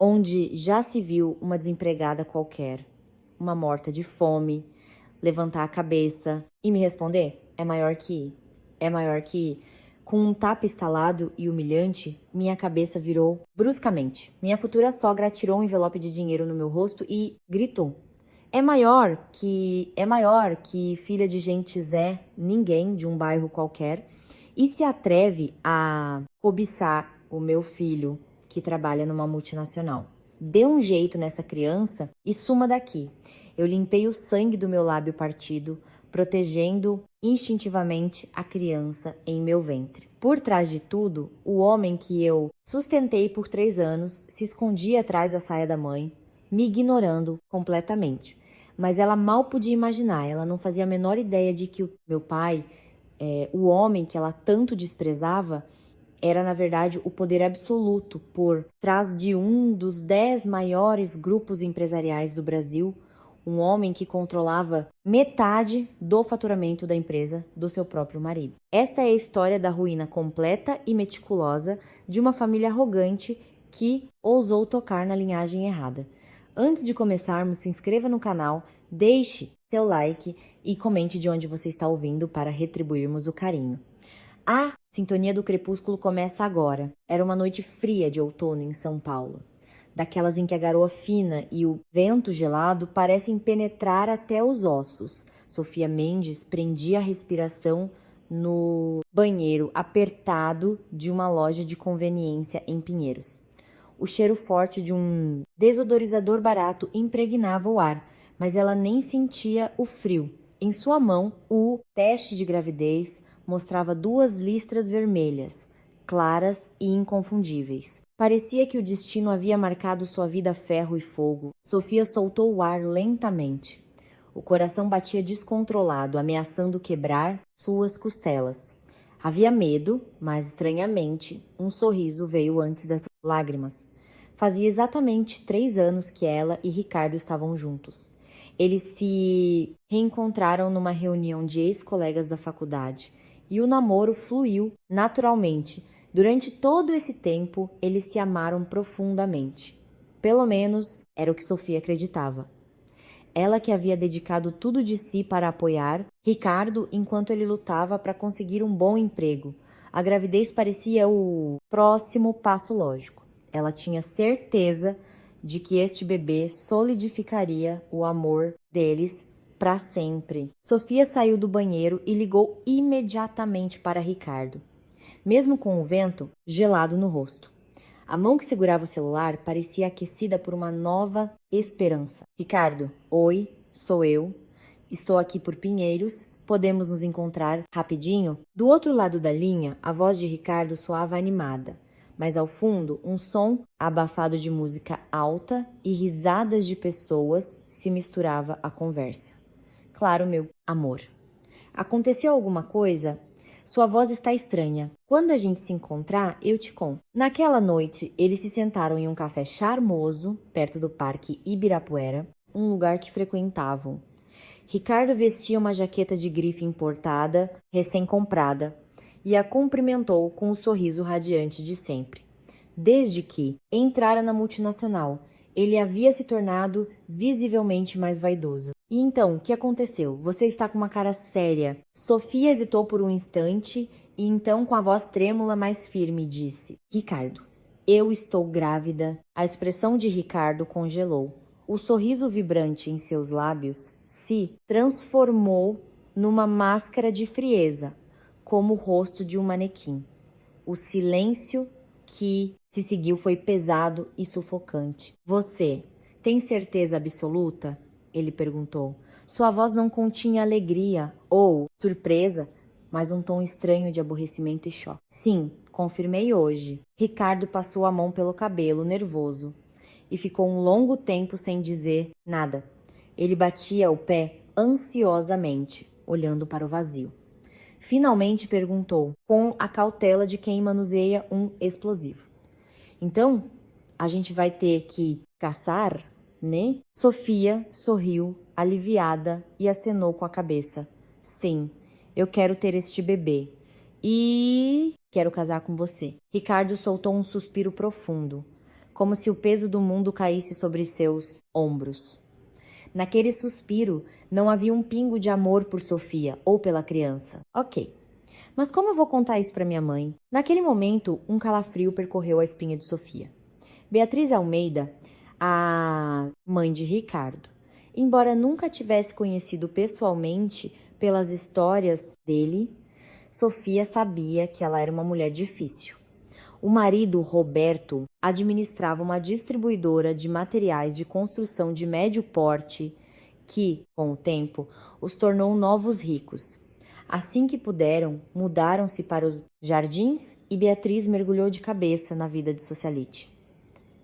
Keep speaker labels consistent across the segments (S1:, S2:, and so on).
S1: onde já se viu uma desempregada qualquer, uma morta de fome, levantar a cabeça e me responder: é maior que, é maior que. Com um tapa estalado e humilhante, minha cabeça virou bruscamente. Minha futura sogra atirou um envelope de dinheiro no meu rosto e gritou: é maior que filha de gente Zé, ninguém de um bairro qualquer, e se atreve a cobiçar o meu filho que trabalha numa multinacional. Dê um jeito nessa criança e suma daqui. Eu limpei o sangue do meu lábio partido, protegendo instintivamente a criança em meu ventre. Por trás de tudo, o homem que eu sustentei por 3 anos se escondia atrás da saia da mãe, me ignorando completamente. Mas ela mal podia imaginar, ela não fazia a menor ideia de que o meu pai, o homem que ela tanto desprezava, era na verdade o poder absoluto por trás de um dos 10 maiores grupos empresariais do Brasil, um homem que controlava metade do faturamento da empresa do seu próprio marido. Esta é a história da ruína completa e meticulosa de uma família arrogante que ousou tocar na linhagem errada. Antes de começarmos, se inscreva no canal, deixe seu like e comente de onde você está ouvindo para retribuirmos o carinho. A Sintonia do Crepúsculo começa agora. Era uma noite fria de outono em São Paulo, daquelas em que a garoa fina e o vento gelado parecem penetrar até os ossos. Sofia Mendes prendia a respiração no banheiro apertado de uma loja de conveniência em Pinheiros. O cheiro forte de um desodorizador barato impregnava o ar, mas ela nem sentia o frio. Em sua mão, o teste de gravidez mostrava 2 listras vermelhas, claras e inconfundíveis. Parecia que o destino havia marcado sua vida a ferro e fogo. Sofia soltou o ar lentamente. O coração batia descontrolado, ameaçando quebrar suas costelas. Havia medo, mas estranhamente, um sorriso veio antes das lágrimas. Fazia exatamente 3 anos que ela e Ricardo estavam juntos. Eles se reencontraram numa reunião de ex-colegas da faculdade e o namoro fluiu naturalmente. Durante todo esse tempo, eles se amaram profundamente. Pelo menos era o que Sofia acreditava. Ela que havia dedicado tudo de si para apoiar Ricardo enquanto ele lutava para conseguir um bom emprego. A gravidez parecia o próximo passo lógico. Ela tinha certeza de que este bebê solidificaria o amor deles para sempre. Sofia saiu do banheiro e ligou imediatamente para Ricardo, mesmo com o vento gelado no rosto. A mão que segurava o celular parecia aquecida por uma nova esperança. Ricardo, oi, sou eu. Estou aqui por Pinheiros. Podemos nos encontrar rapidinho? Do outro lado da linha, a voz de Ricardo soava animada, mas ao fundo, um som abafado de música alta e risadas de pessoas se misturava à conversa. Claro, meu amor. Aconteceu alguma coisa? Sua voz está estranha. Quando a gente se encontrar, eu te conto. Naquela noite, eles se sentaram em um café charmoso, perto do Parque Ibirapuera, um lugar que frequentavam. Ricardo vestia uma jaqueta de grife importada, recém-comprada, e a cumprimentou com o sorriso radiante de sempre. Desde que entrara na multinacional, ele havia se tornado visivelmente mais vaidoso. E então, o que aconteceu? Você está com uma cara séria. Sofia hesitou por um instante e então, com a voz trêmula, mais firme, disse: Ricardo, eu estou grávida. A expressão de Ricardo congelou. O sorriso vibrante em seus lábios se transformou numa máscara de frieza, como o rosto de um manequim. O silêncio que se seguiu foi pesado e sufocante. Você tem certeza absoluta? Ele perguntou. Sua voz não continha alegria ou surpresa, mas um tom estranho de aborrecimento e choque. Sim, confirmei hoje. Ricardo passou a mão pelo cabelo, nervoso, e ficou um longo tempo sem dizer nada. Ele batia o pé ansiosamente, olhando para o vazio. Finalmente perguntou, com a cautela de quem manuseia um explosivo. Então, a gente vai ter que caçar, né? Sofia sorriu, aliviada, e acenou com a cabeça. Sim, eu quero ter este bebê. E quero casar com você. Ricardo soltou um suspiro profundo. como se o peso do mundo caísse sobre seus ombros. Naquele suspiro, não havia um pingo de amor por Sofia ou pela criança. Ok, mas como eu vou contar isso para minha mãe? Naquele momento, um calafrio percorreu a espinha de Sofia. Beatriz Almeida, a mãe de Ricardo, embora nunca tivesse conhecido pessoalmente pelas histórias dele, Sofia sabia que ela era uma mulher difícil. O marido, Roberto, administrava uma distribuidora de materiais de construção de médio porte que, com o tempo, os tornou novos ricos. Assim que puderam, mudaram-se para os jardins e Beatriz mergulhou de cabeça na vida de socialite.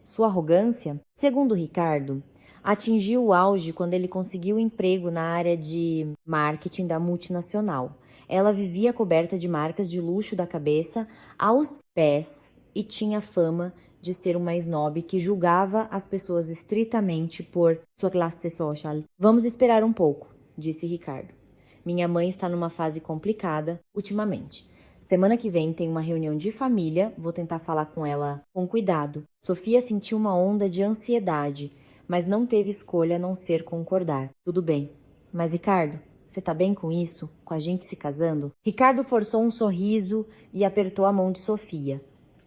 S1: Sua arrogância, segundo Ricardo, atingiu o auge quando ele conseguiu emprego na área de marketing da multinacional. Ela vivia coberta de marcas de luxo da cabeça aos pés e tinha fama de ser uma snob que julgava as pessoas estritamente por sua classe social. Vamos esperar um pouco, disse Ricardo. Minha mãe está numa fase complicada ultimamente. Semana que vem tem uma reunião de família, vou tentar falar com ela com cuidado. Sofia sentiu uma onda de ansiedade, mas não teve escolha a não ser concordar. Tudo bem. Mas Ricardo, você tá bem com isso? Com a gente se casando? Ricardo forçou um sorriso e apertou a mão de Sofia.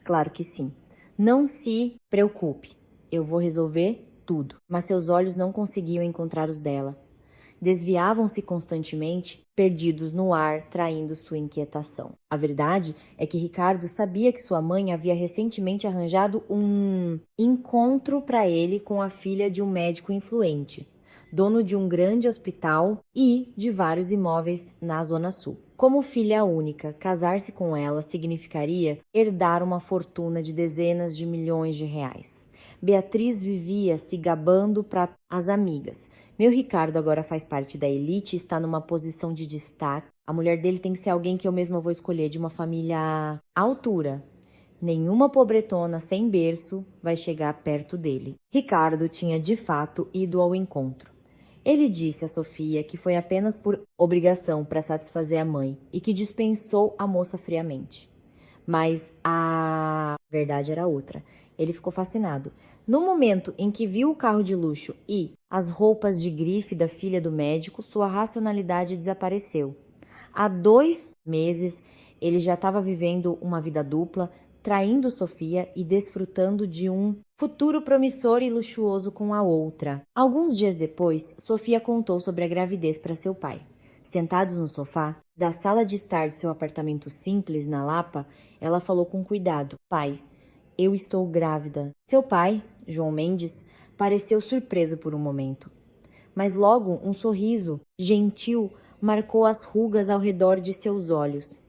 S1: Claro que sim. Não se preocupe, eu vou resolver tudo. Mas seus olhos não conseguiam encontrar os dela. Desviavam-se constantemente, perdidos no ar, traindo sua inquietação. A verdade é que Ricardo sabia que sua mãe havia recentemente arranjado um encontro para ele com a filha de um médico influente, dono de um grande hospital e de vários imóveis na Zona Sul. Como filha única, casar-se com ela significaria herdar uma fortuna de dezenas de milhões de reais. Beatriz vivia se gabando para as amigas. Meu Ricardo agora faz parte da elite e está numa posição de destaque. A mulher dele tem que ser alguém que eu mesma vou escolher, de uma família à altura. Nenhuma pobretona sem berço vai chegar perto dele. Ricardo tinha de fato ido ao encontro. Ele disse a Sofia que foi apenas por obrigação para satisfazer a mãe e que dispensou a moça friamente. Mas a verdade era outra. Ele ficou fascinado. No momento em que viu o carro de luxo e as roupas de grife da filha do médico, sua racionalidade desapareceu. Há 2 meses, ele já estava vivendo uma vida dupla, traindo Sofia e desfrutando de um futuro promissor e luxuoso com a outra. Alguns dias depois, Sofia contou sobre a gravidez para seu pai. Sentados no sofá da sala de estar do seu apartamento simples na Lapa, ela falou com cuidado: "Pai, eu estou grávida." Seu pai, João Mendes, pareceu surpreso por um momento. Mas logo um sorriso gentil marcou as rugas ao redor de seus olhos.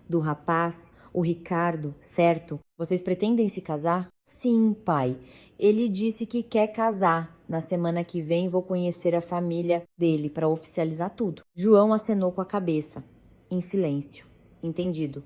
S1: Do rapaz, o Ricardo, certo? Vocês pretendem se casar? Sim, pai. Ele disse que quer casar. Na semana que vem vou conhecer a família dele para oficializar tudo. João acenou com a cabeça, em silêncio. Entendido.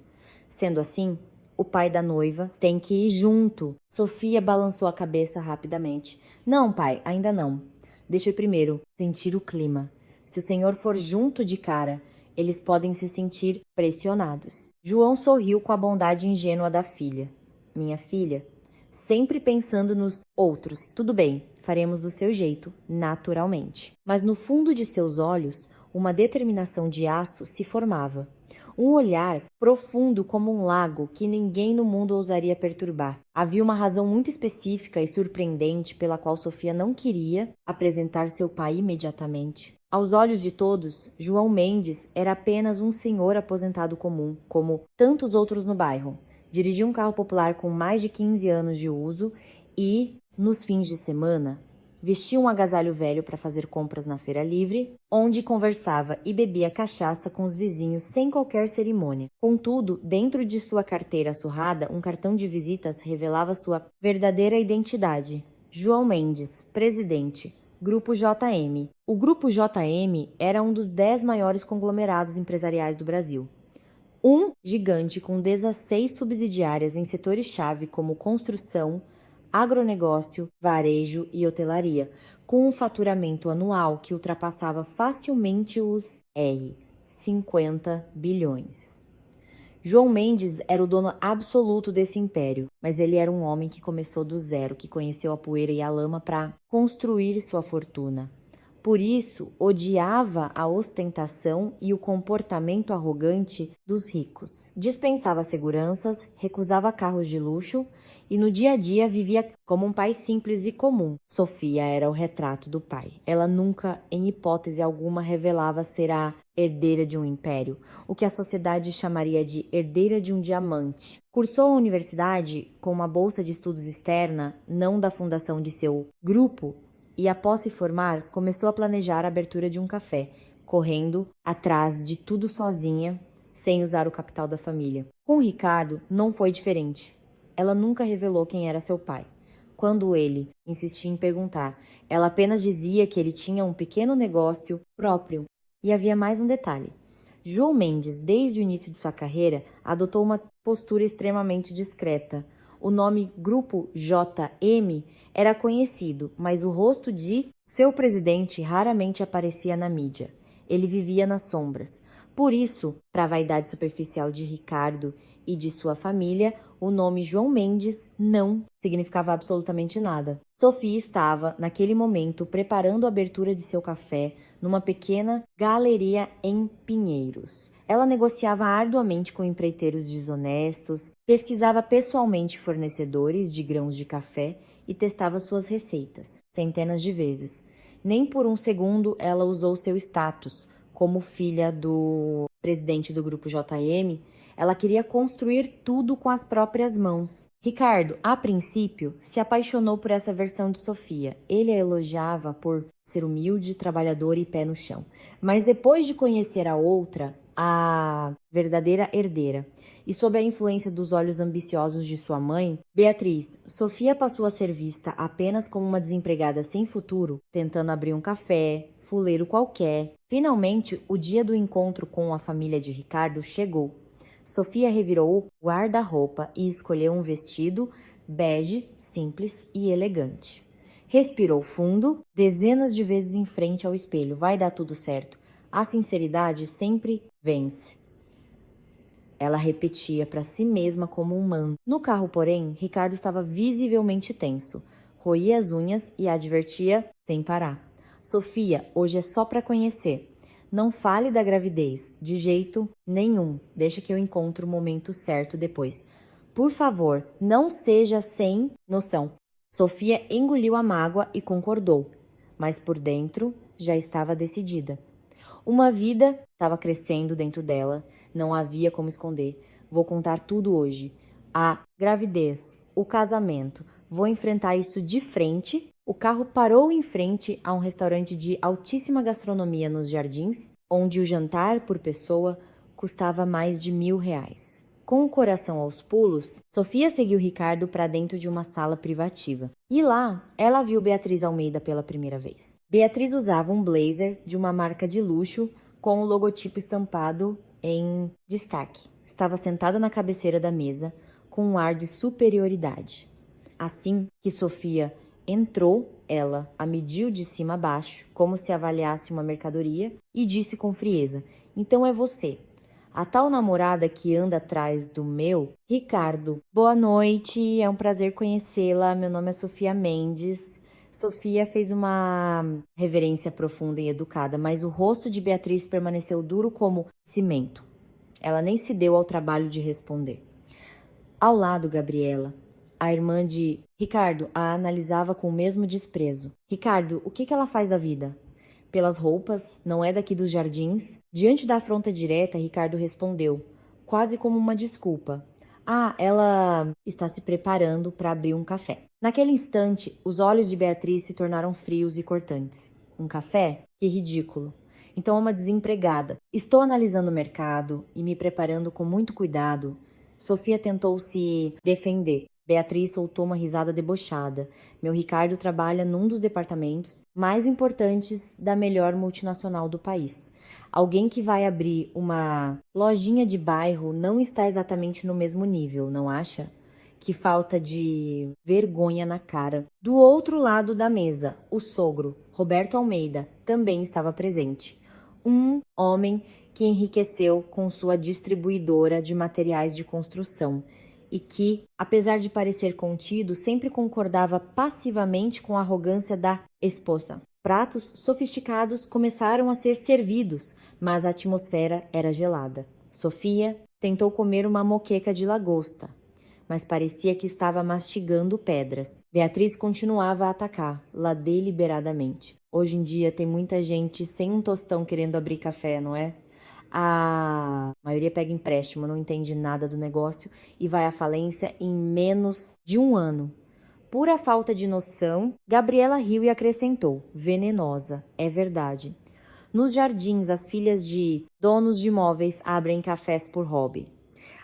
S1: Sendo assim, o pai da noiva tem que ir junto. Sofia balançou a cabeça rapidamente. Não, pai, ainda não. Deixa eu primeiro sentir o clima. Se o senhor for junto de cara, eles podem se sentir pressionados. João sorriu com a bondade ingênua da filha. Minha filha, sempre pensando nos outros. Tudo bem, faremos do seu jeito, naturalmente. Mas no fundo de seus olhos, uma determinação de aço se formava. Um olhar profundo como um lago que ninguém no mundo ousaria perturbar. Havia uma razão muito específica e surpreendente pela qual Sofia não queria apresentar seu pai imediatamente. Aos olhos de todos, João Mendes era apenas um senhor aposentado comum, como tantos outros no bairro. Dirigia um carro popular com mais de 15 anos de uso e, nos fins de semana, vestia um agasalho velho para fazer compras na feira livre, onde conversava e bebia cachaça com os vizinhos sem qualquer cerimônia. Contudo, dentro de sua carteira surrada, um cartão de visitas revelava sua verdadeira identidade. João Mendes, presidente. Grupo JM. O Grupo JM era um dos 10 maiores conglomerados empresariais do Brasil. Um gigante com 16 subsidiárias em setores-chave como construção, agronegócio, varejo e hotelaria, com um faturamento anual que ultrapassava facilmente os 50 bilhões. João Mendes era o dono absoluto desse império, mas ele era um homem que começou do zero, que conheceu a poeira e a lama para construir sua fortuna. Por isso, odiava a ostentação e o comportamento arrogante dos ricos. Dispensava seguranças, recusava carros de luxo e no dia a dia vivia como um pai simples e comum. Sofia era o retrato do pai. Ela nunca, em hipótese alguma, revelava ser a herdeira de um império, o que a sociedade chamaria de herdeira de um diamante. Cursou a universidade com uma bolsa de estudos externa, não da fundação de seu grupo, e após se formar, começou a planejar a abertura de um café, correndo atrás de tudo sozinha, sem usar o capital da família. Com Ricardo, não foi diferente. Ela nunca revelou quem era seu pai. Quando ele insistia em perguntar, ela apenas dizia que ele tinha um pequeno negócio próprio. E havia mais um detalhe. João Mendes, desde o início de sua carreira, adotou uma postura extremamente discreta. O nome Grupo JM era conhecido, mas o rosto de seu presidente raramente aparecia na mídia. Ele vivia nas sombras. Por isso, para a vaidade superficial de Ricardo e de sua família, o nome João Mendes não significava absolutamente nada. Sofia estava, naquele momento, preparando a abertura de seu café numa pequena galeria em Pinheiros. Ela negociava arduamente com empreiteiros desonestos, pesquisava pessoalmente fornecedores de grãos de café e testava suas receitas, centenas de vezes. Nem por um segundo ela usou seu status como filha do presidente do grupo JM. Ela queria construir tudo com as próprias mãos. Ricardo, a princípio, se apaixonou por essa versão de Sofia. Ele a elogiava por ser humilde, trabalhadora e pé no chão. Mas depois de conhecer a outra, a verdadeira herdeira, e sob a influência dos olhos ambiciosos de sua mãe, Beatriz, Sofia passou a ser vista apenas como uma desempregada sem futuro, tentando abrir um café, fuleiro qualquer. Finalmente, o dia do encontro com a família de Ricardo chegou. Sofia revirou o guarda-roupa e escolheu um vestido bege, simples e elegante. Respirou fundo, dezenas de vezes em frente ao espelho. Vai dar tudo certo. A sinceridade sempre vence. Ela repetia para si mesma como um mantra. No carro, porém, Ricardo estava visivelmente tenso. Roía as unhas e a advertia sem parar. Sofia, hoje é só para conhecer. Não fale da gravidez, de jeito nenhum. Deixa que eu encontre o momento certo depois. Por favor, não seja sem noção. Sofia engoliu a mágoa e concordou, mas por dentro já estava decidida. Uma vida estava crescendo dentro dela, não havia como esconder. Vou contar tudo hoje. A gravidez, o casamento, vou enfrentar isso de frente. O carro parou em frente a um restaurante de altíssima gastronomia nos Jardins, onde o jantar por pessoa custava mais de R$ 1.000. Com o coração aos pulos, Sofia seguiu Ricardo para dentro de uma sala privativa. E lá, ela viu Beatriz Almeida pela primeira vez. Beatriz usava um blazer de uma marca de luxo com o logotipo estampado em destaque. Estava sentada na cabeceira da mesa com um ar de superioridade. Assim que Sofia entrou, ela a mediu de cima a baixo, como se avaliasse uma mercadoria, e disse com frieza: "Então é você. A tal namorada que anda atrás do meu, Ricardo. Boa noite, é um prazer conhecê-la. Meu nome é Sofia Mendes." Sofia fez uma reverência profunda e educada, mas o rosto de Beatriz permaneceu duro como cimento. Ela nem se deu ao trabalho de responder. Ao lado, Gabriela, a irmã de Ricardo, a analisava com o mesmo desprezo. Ricardo, o que ela faz da vida? Pelas roupas, não é daqui dos Jardins? Diante da afronta direta, Ricardo respondeu, quase como uma desculpa. Ah, ela está se preparando para abrir um café. Naquele instante, os olhos de Beatriz se tornaram frios e cortantes. Um café? Que ridículo. Então é uma desempregada. Estou analisando o mercado e me preparando com muito cuidado. Sofia tentou se defender. Beatriz soltou uma risada debochada. Meu Ricardo trabalha num dos departamentos mais importantes da melhor multinacional do país. Alguém que vai abrir uma lojinha de bairro não está exatamente no mesmo nível, não acha? Que falta de vergonha na cara. Do outro lado da mesa, o sogro, Roberto Almeida, também estava presente. Um homem que enriqueceu com sua distribuidora de materiais de construção e que, apesar de parecer contido, sempre concordava passivamente com a arrogância da esposa. Pratos sofisticados começaram a ser servidos, mas a atmosfera era gelada. Sofia tentou comer uma moqueca de lagosta, mas parecia que estava mastigando pedras. Beatriz continuava a atacá-la deliberadamente. Hoje em dia tem muita gente sem um tostão querendo abrir café, não é? A maioria pega empréstimo, não entende nada do negócio e vai à falência em menos de um ano. Pura falta de noção, Gabriela riu e acrescentou: venenosa, é verdade. Nos jardins, as filhas de donos de imóveis abrem cafés por hobby.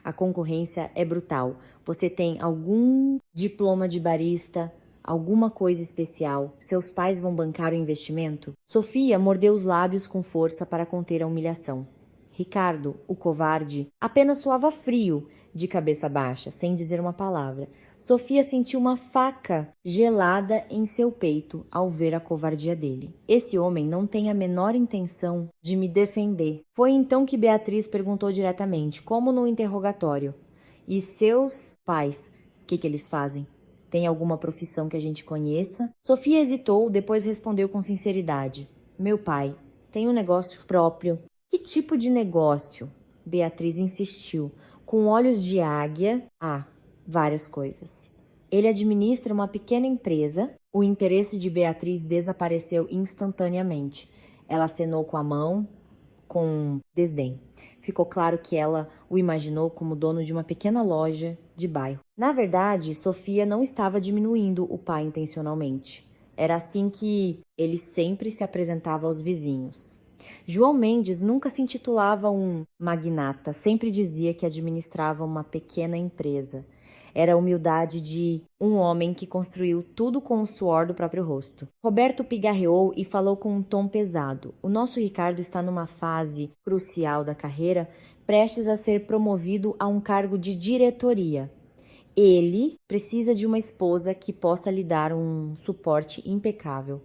S1: A concorrência é brutal. Você tem algum diploma de barista, alguma coisa especial? Seus pais vão bancar o investimento? Sofia mordeu os lábios com força para conter a humilhação. Ricardo, o covarde, apenas suava frio, de cabeça baixa, sem dizer uma palavra. Sofia sentiu uma faca gelada em seu peito ao ver a covardia dele. Esse homem não tem a menor intenção de me defender. Foi então que Beatriz perguntou diretamente, como no interrogatório: e seus pais, o que eles fazem? Tem alguma profissão que a gente conheça? Sofia hesitou, depois respondeu com sinceridade: meu pai tem um negócio próprio. Que tipo de negócio? Beatriz insistiu. Com olhos de águia, várias coisas. Ele administra uma pequena empresa. O interesse de Beatriz desapareceu instantaneamente. Ela acenou com a mão, com desdém. Ficou claro que ela o imaginou como dono de uma pequena loja de bairro. Na verdade, Sofia não estava diminuindo o pai intencionalmente. Era assim que ele sempre se apresentava aos vizinhos. João Mendes nunca se intitulava um magnata, sempre dizia que administrava uma pequena empresa. Era a humildade de um homem que construiu tudo com o suor do próprio rosto. Roberto pigarreou e falou com um tom pesado. O nosso Ricardo está numa fase crucial da carreira, prestes a ser promovido a um cargo de diretoria. Ele precisa de uma esposa que possa lhe dar um suporte impecável.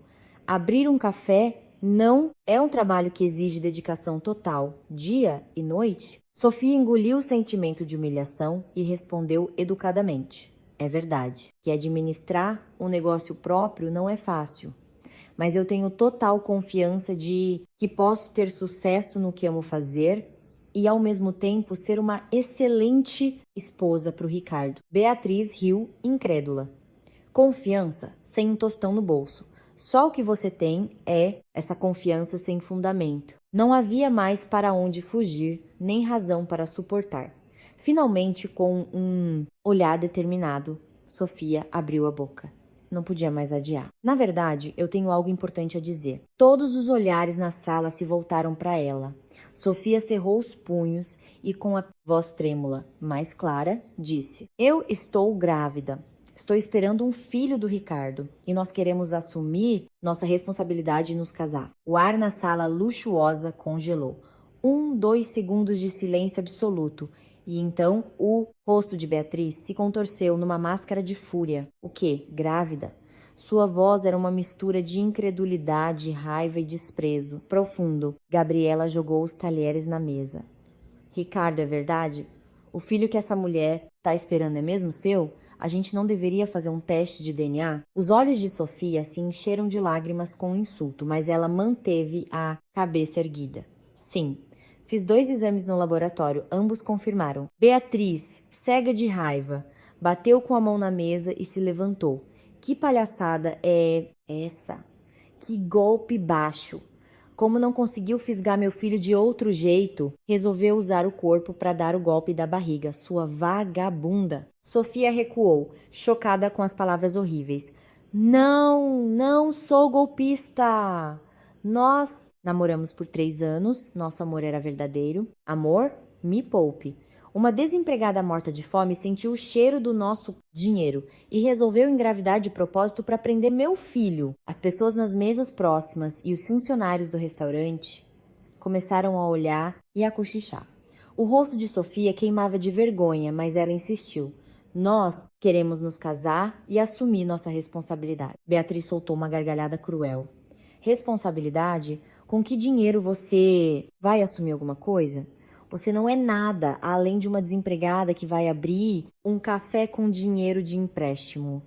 S1: Abrir um café não é um trabalho que exige dedicação total, dia e noite? Sofia engoliu o sentimento de humilhação e respondeu educadamente: é verdade, que administrar um negócio próprio não é fácil, mas eu tenho total confiança de que posso ter sucesso no que amo fazer e, ao mesmo tempo, ser uma excelente esposa para o Ricardo. Beatriz riu, incrédula. Confiança sem um tostão no bolso. Só o que você tem é essa confiança sem fundamento. Não havia mais para onde fugir, nem razão para suportar. Finalmente, com um olhar determinado, Sofia abriu a boca. Não podia mais adiar. Na verdade, eu tenho algo importante a dizer. Todos os olhares na sala se voltaram para ela. Sofia cerrou os punhos e, com a voz trêmula, mais clara, disse: eu estou grávida. Estou esperando um filho do Ricardo e nós queremos assumir nossa responsabilidade e nos casar. O ar na sala luxuosa congelou. 2 segundos de silêncio absoluto e então o rosto de Beatriz se contorceu numa máscara de fúria. O quê? Grávida? Sua voz era uma mistura de incredulidade, raiva e desprezo. Profundo, Gabriela jogou os talheres na mesa. Ricardo, é verdade? O filho que essa mulher está esperando é mesmo seu? A gente não deveria fazer um teste de DNA? Os olhos de Sofia se encheram de lágrimas com o insulto, mas ela manteve a cabeça erguida. Sim, fiz 2 exames no laboratório, ambos confirmaram. Beatriz, cega de raiva, bateu com a mão na mesa e se levantou. Que palhaçada é essa? Que golpe baixo! Como não conseguiu fisgar meu filho de outro jeito, resolveu usar o corpo para dar o golpe da barriga, sua vagabunda. Sofia recuou, chocada com as palavras horríveis. Não sou golpista! Nós namoramos por 3 anos, nosso amor era verdadeiro. Amor, me poupe. Uma desempregada morta de fome sentiu o cheiro do nosso dinheiro e resolveu engravidar de propósito para prender meu filho. As pessoas nas mesas próximas e os funcionários do restaurante começaram a olhar e a cochichar. O rosto de Sofia queimava de vergonha, mas ela insistiu. Nós queremos nos casar e assumir nossa responsabilidade. Beatriz soltou uma gargalhada cruel. Responsabilidade? Com que dinheiro você vai assumir alguma coisa? Você não é nada além de uma desempregada que vai abrir um café com dinheiro de empréstimo.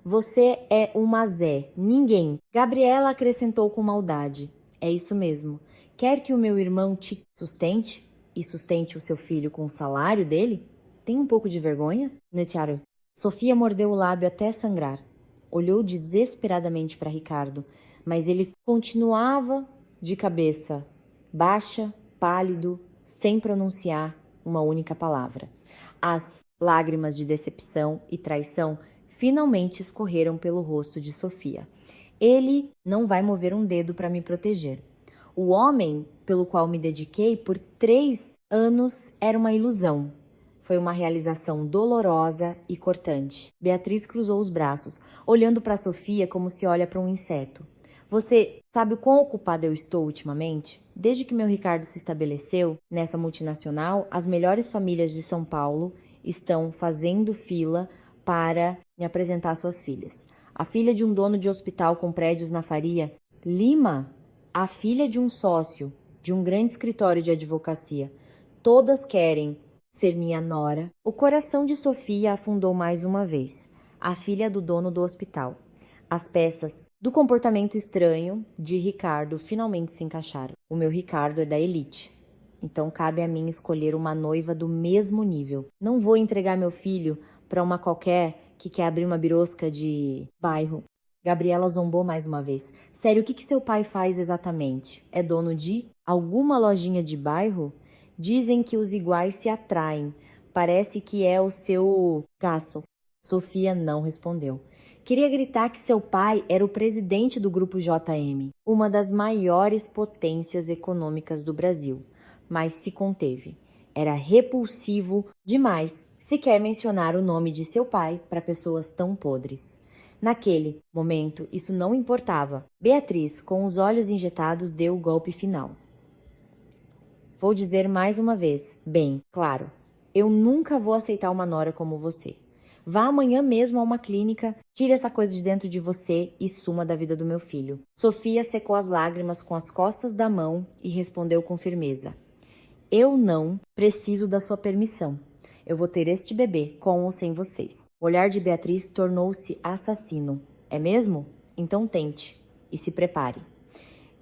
S1: Você é uma Zé, ninguém. Gabriela acrescentou com maldade. É isso mesmo. Quer que o meu irmão te sustente e sustente o seu filho com o salário dele? Tem um pouco de vergonha? Netiaro. Sofia mordeu o lábio até sangrar. Olhou desesperadamente para Ricardo, mas ele continuava de cabeça baixa, pálido, sem pronunciar uma única palavra. As lágrimas de decepção e traição finalmente escorreram pelo rosto de Sofia. Ele não vai mover um dedo para me proteger. O homem pelo qual me dediquei por 3 anos era uma ilusão. Foi uma realização dolorosa e cortante. Beatriz cruzou os braços, olhando para Sofia como se olha para um inseto. Você sabe o quão ocupada eu estou ultimamente? Desde que meu Ricardo se estabeleceu nessa multinacional, as melhores famílias de São Paulo estão fazendo fila para me apresentar suas filhas. A filha de um dono de hospital com prédios na Faria Lima, a filha de um sócio de um grande escritório de advocacia. Todas querem ser minha nora. O coração de Sofia afundou mais uma vez. A filha do dono do hospital. As peças do comportamento estranho de Ricardo finalmente se encaixaram. O meu Ricardo é da elite. Então cabe a mim escolher uma noiva do mesmo nível. Não vou entregar meu filho para uma qualquer que quer abrir uma birosca de bairro. Gabriela zombou mais uma vez. Sério, o que seu pai faz exatamente? É dono de alguma lojinha de bairro? Dizem que os iguais se atraem. Parece que é o seu Castle. Sofia não respondeu. Queria gritar que seu pai era o presidente do Grupo JM, uma das maiores potências econômicas do Brasil, mas se conteve. Era repulsivo demais sequer mencionar o nome de seu pai para pessoas tão podres. Naquele momento, isso não importava. Beatriz, com os olhos injetados, deu o golpe final. Vou dizer mais uma vez, bem, claro, eu nunca vou aceitar uma nora como você. Vá amanhã mesmo a uma clínica, tire essa coisa de dentro de você e suma da vida do meu filho. Sofia secou as lágrimas com as costas da mão e respondeu com firmeza. Eu não preciso da sua permissão. Eu vou ter este bebê, com ou sem vocês. O olhar de Beatriz tornou-se assassino. É mesmo? Então tente e se prepare.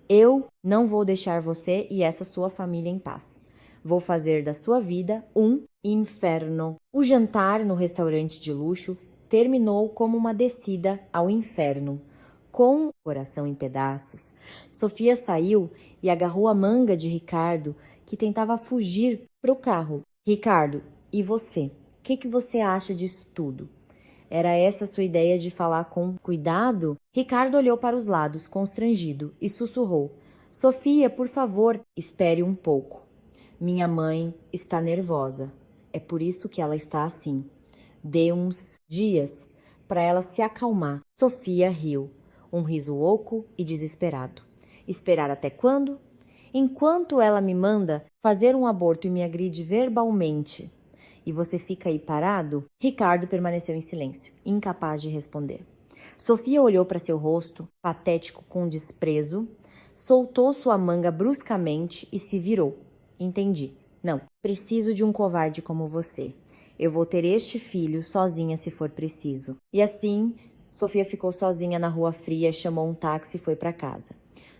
S1: Eu não vou deixar você e essa sua família em paz. Vou fazer da sua vida um inferno. O jantar no restaurante de luxo terminou como uma descida ao inferno. Com o coração em pedaços, Sofia saiu e agarrou a manga de Ricardo, que tentava fugir para o carro. Ricardo, e você? O que você acha disso tudo? Era essa a sua ideia de falar com cuidado? Ricardo olhou para os lados, constrangido, e sussurrou. Sofia, por favor, espere um pouco. Minha mãe está nervosa. É por isso que ela está assim. Dê uns dias para ela se acalmar. Sofia riu, um riso oco e desesperado. Esperar até quando? Enquanto ela me manda fazer um aborto e me agride verbalmente, e você fica aí parado? Ricardo permaneceu em silêncio, incapaz de responder. Sofia olhou para seu rosto, patético com desprezo, soltou sua manga bruscamente e se virou. Entendi. Não, preciso de um covarde como você. Eu vou ter este filho sozinha se for preciso. E assim, Sofia ficou sozinha na rua fria, chamou um táxi e foi para casa.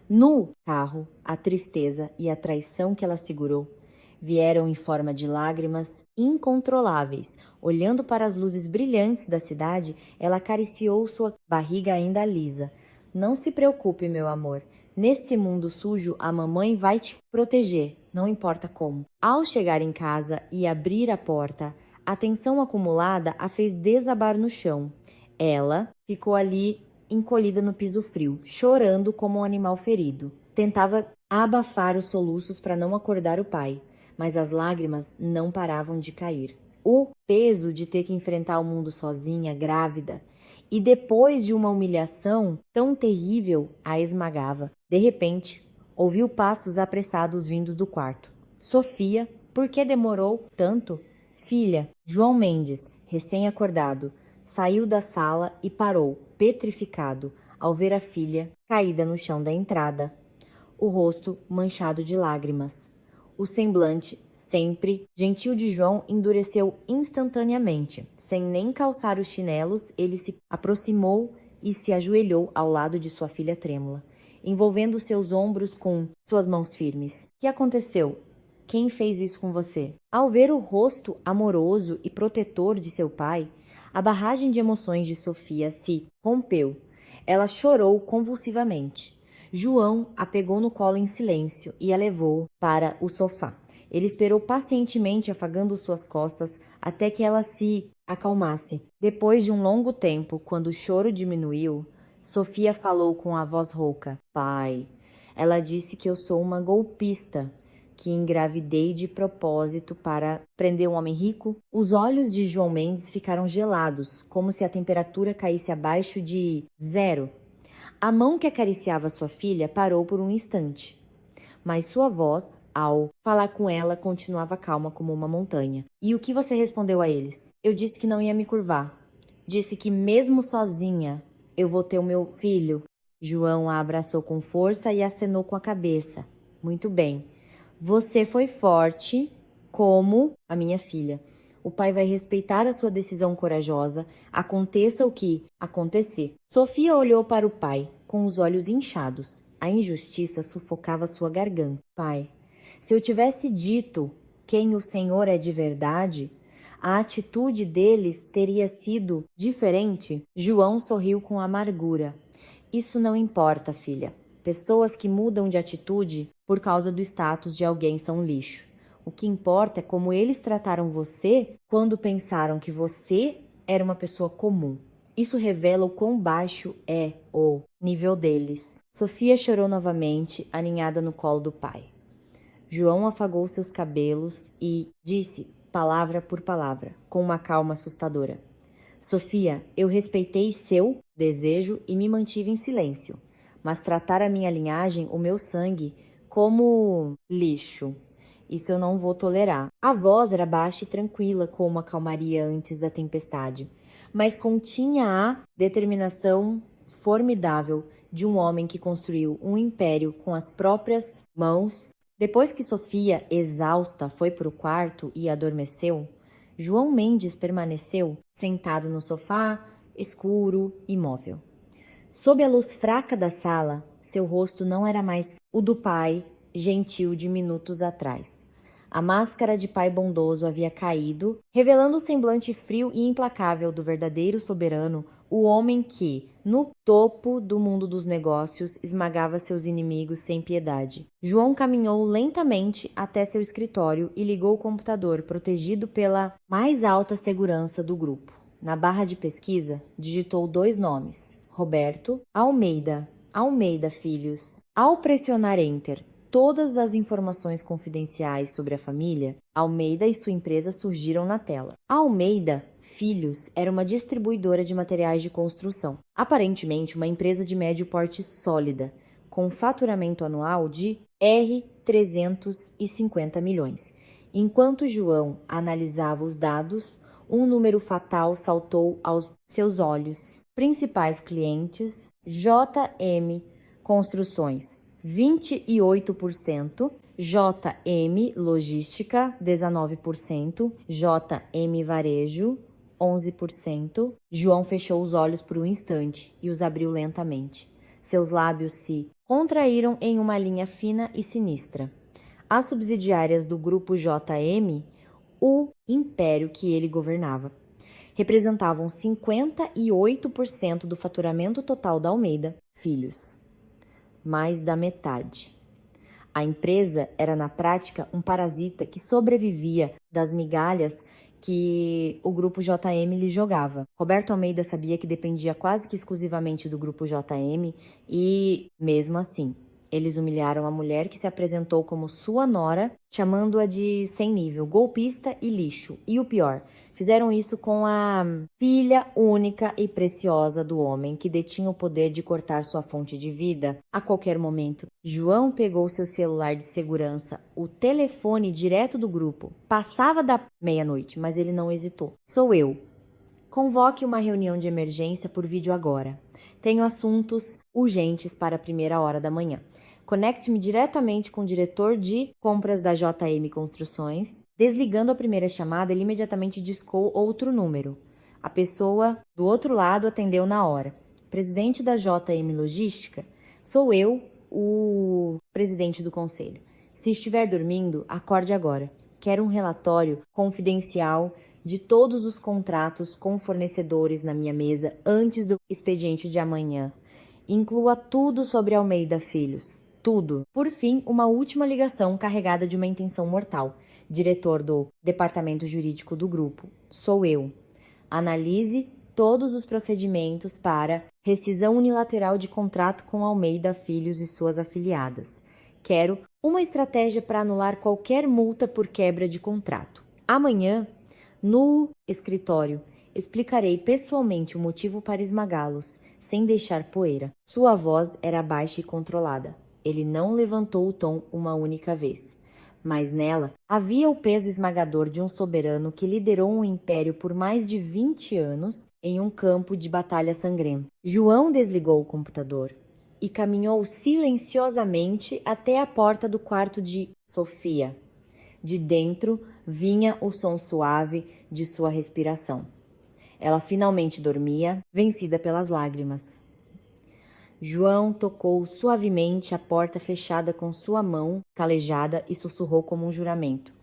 S1: No carro, a tristeza e a traição que ela segurou vieram em forma de lágrimas incontroláveis. Olhando para as luzes brilhantes da cidade, ela acariciou sua barriga ainda lisa. Não se preocupe, meu amor. Nesse mundo sujo, a mamãe vai te proteger, não importa como. Ao chegar em casa e abrir a porta, a tensão acumulada a fez desabar no chão. Ela ficou ali encolhida no piso frio, chorando como um animal ferido. Tentava abafar os soluços para não acordar o pai, mas as lágrimas não paravam de cair. O peso de ter que enfrentar o mundo sozinha, grávida, e depois de uma humilhação tão terrível, a esmagava. De repente, ouviu passos apressados vindos do quarto. Sofia, por que demorou tanto? Filha, João Mendes, recém-acordado, saiu da sala e parou, petrificado, ao ver a filha caída no chão da entrada, o rosto manchado de lágrimas. O semblante, sempre gentil de João, endureceu instantaneamente. Sem nem calçar os chinelos, ele se aproximou e se ajoelhou ao lado de sua filha trêmula, envolvendo seus ombros com suas mãos firmes. O que aconteceu? Quem fez isso com você? Ao ver o rosto amoroso e protetor de seu pai, a barragem de emoções de Sofia se rompeu. Ela chorou convulsivamente. João a pegou no colo em silêncio e a levou para o sofá. Ele esperou pacientemente, afagando suas costas, até que ela se acalmasse. Depois de um longo tempo, quando o choro diminuiu, Sofia falou com a voz rouca: Pai, ela disse que eu sou uma golpista, que engravidei de propósito para prender um homem rico. Os olhos de João Mendes ficaram gelados, como se a temperatura caísse abaixo de 0. A mão que acariciava sua filha parou por um instante, mas sua voz, ao falar com ela, continuava calma como uma montanha. E o que você respondeu a eles? Eu disse que não ia me curvar. Disse que mesmo sozinha eu vou ter o meu filho. João a abraçou com força e acenou com a cabeça. Muito bem. Você foi forte como a minha filha. O pai vai respeitar a sua decisão corajosa, aconteça o que acontecer. Sofia olhou para o pai, com os olhos inchados. A injustiça sufocava sua garganta. Pai, se eu tivesse dito quem o Senhor é de verdade, a atitude deles teria sido diferente? João sorriu com amargura. Isso não importa, filha. Pessoas que mudam de atitude por causa do status de alguém são lixo. O que importa é como eles trataram você quando pensaram que você era uma pessoa comum. Isso revela o quão baixo é o nível deles. Sofia chorou novamente, aninhada no colo do pai. João afagou seus cabelos e disse, palavra por palavra, com uma calma assustadora: Sofia, eu respeitei seu desejo e me mantive em silêncio, mas tratar a minha linhagem, o meu sangue, como lixo, isso eu não vou tolerar. A voz era baixa e tranquila, como a calmaria antes da tempestade, mas continha a determinação formidável de um homem que construiu um império com as próprias mãos. Depois que Sofia, exausta, foi para o quarto e adormeceu, João Mendes permaneceu sentado no sofá, escuro, imóvel. Sob a luz fraca da sala, seu rosto não era mais o do pai gentil de minutos atrás. A máscara de pai bondoso havia caído, revelando o semblante frio e implacável do verdadeiro soberano, o homem que, no topo do mundo dos negócios, esmagava seus inimigos sem piedade. João caminhou lentamente até seu escritório e ligou o computador, protegido pela mais alta segurança do grupo. Na barra de pesquisa, digitou 2 nomes: Roberto Almeida. Almeida Filhos. Ao pressionar Enter, todas as informações confidenciais sobre a família, Almeida e sua empresa surgiram na tela. A Almeida Filhos era uma distribuidora de materiais de construção, aparentemente uma empresa de médio porte sólida, com faturamento anual de R$ 350 milhões. Enquanto João analisava os dados, um número fatal saltou aos seus olhos. Principais clientes: JM Construções, 28%, JM Logística, 19%, JM Varejo, 11%. João fechou os olhos por um instante e os abriu lentamente. Seus lábios se contraíram em uma linha fina e sinistra. As subsidiárias do grupo JM, o império que ele governava, representavam 58% do faturamento total da Almeida Filhos, mais da metade. A empresa era, na prática, um parasita que sobrevivia das migalhas que o grupo JM lhe jogava. Roberto Almeida sabia que dependia quase que exclusivamente do grupo JM e, mesmo assim, eles humilharam a mulher que se apresentou como sua nora, chamando-a de sem nível, golpista e lixo. E o pior, fizeram isso com a filha única e preciosa do homem que detinha o poder de cortar sua fonte de vida a qualquer momento. João pegou seu celular de segurança, o telefone direto do grupo. Passava da meia-noite, mas ele não hesitou. Sou eu. Convoque uma reunião de emergência por vídeo agora. Tenho assuntos urgentes para a primeira hora da manhã. Conecte-me diretamente com o diretor de compras da JM Construções. Desligando a primeira chamada, ele imediatamente discou outro número. A pessoa do outro lado atendeu na hora. Presidente da JM Logística? Sou eu, o presidente do conselho. Se estiver dormindo, acorde agora. Quero um relatório confidencial de todos os contratos com fornecedores na minha mesa antes do expediente de amanhã. Inclua tudo sobre Almeida Filhos. Tudo. Por fim, uma última ligação carregada de uma intenção mortal. Diretor do departamento jurídico do grupo. Sou eu. Analise todos os procedimentos para rescisão unilateral de contrato com Almeida Filhos e suas afiliadas. Quero uma estratégia para anular qualquer multa por quebra de contrato. Amanhã, no escritório, explicarei pessoalmente o motivo para esmagá-los, sem deixar poeira. Sua voz era baixa e controlada. Ele não levantou o tom uma única vez. Mas nela havia o peso esmagador de um soberano que liderou um império por mais de 20 anos em um campo de batalha sangrento. João desligou o computador e caminhou silenciosamente até a porta do quarto de Sofia. De dentro vinha o som suave de sua respiração. Ela finalmente dormia, vencida pelas lágrimas. João tocou suavemente a porta fechada com sua mão calejada e sussurrou como um juramento.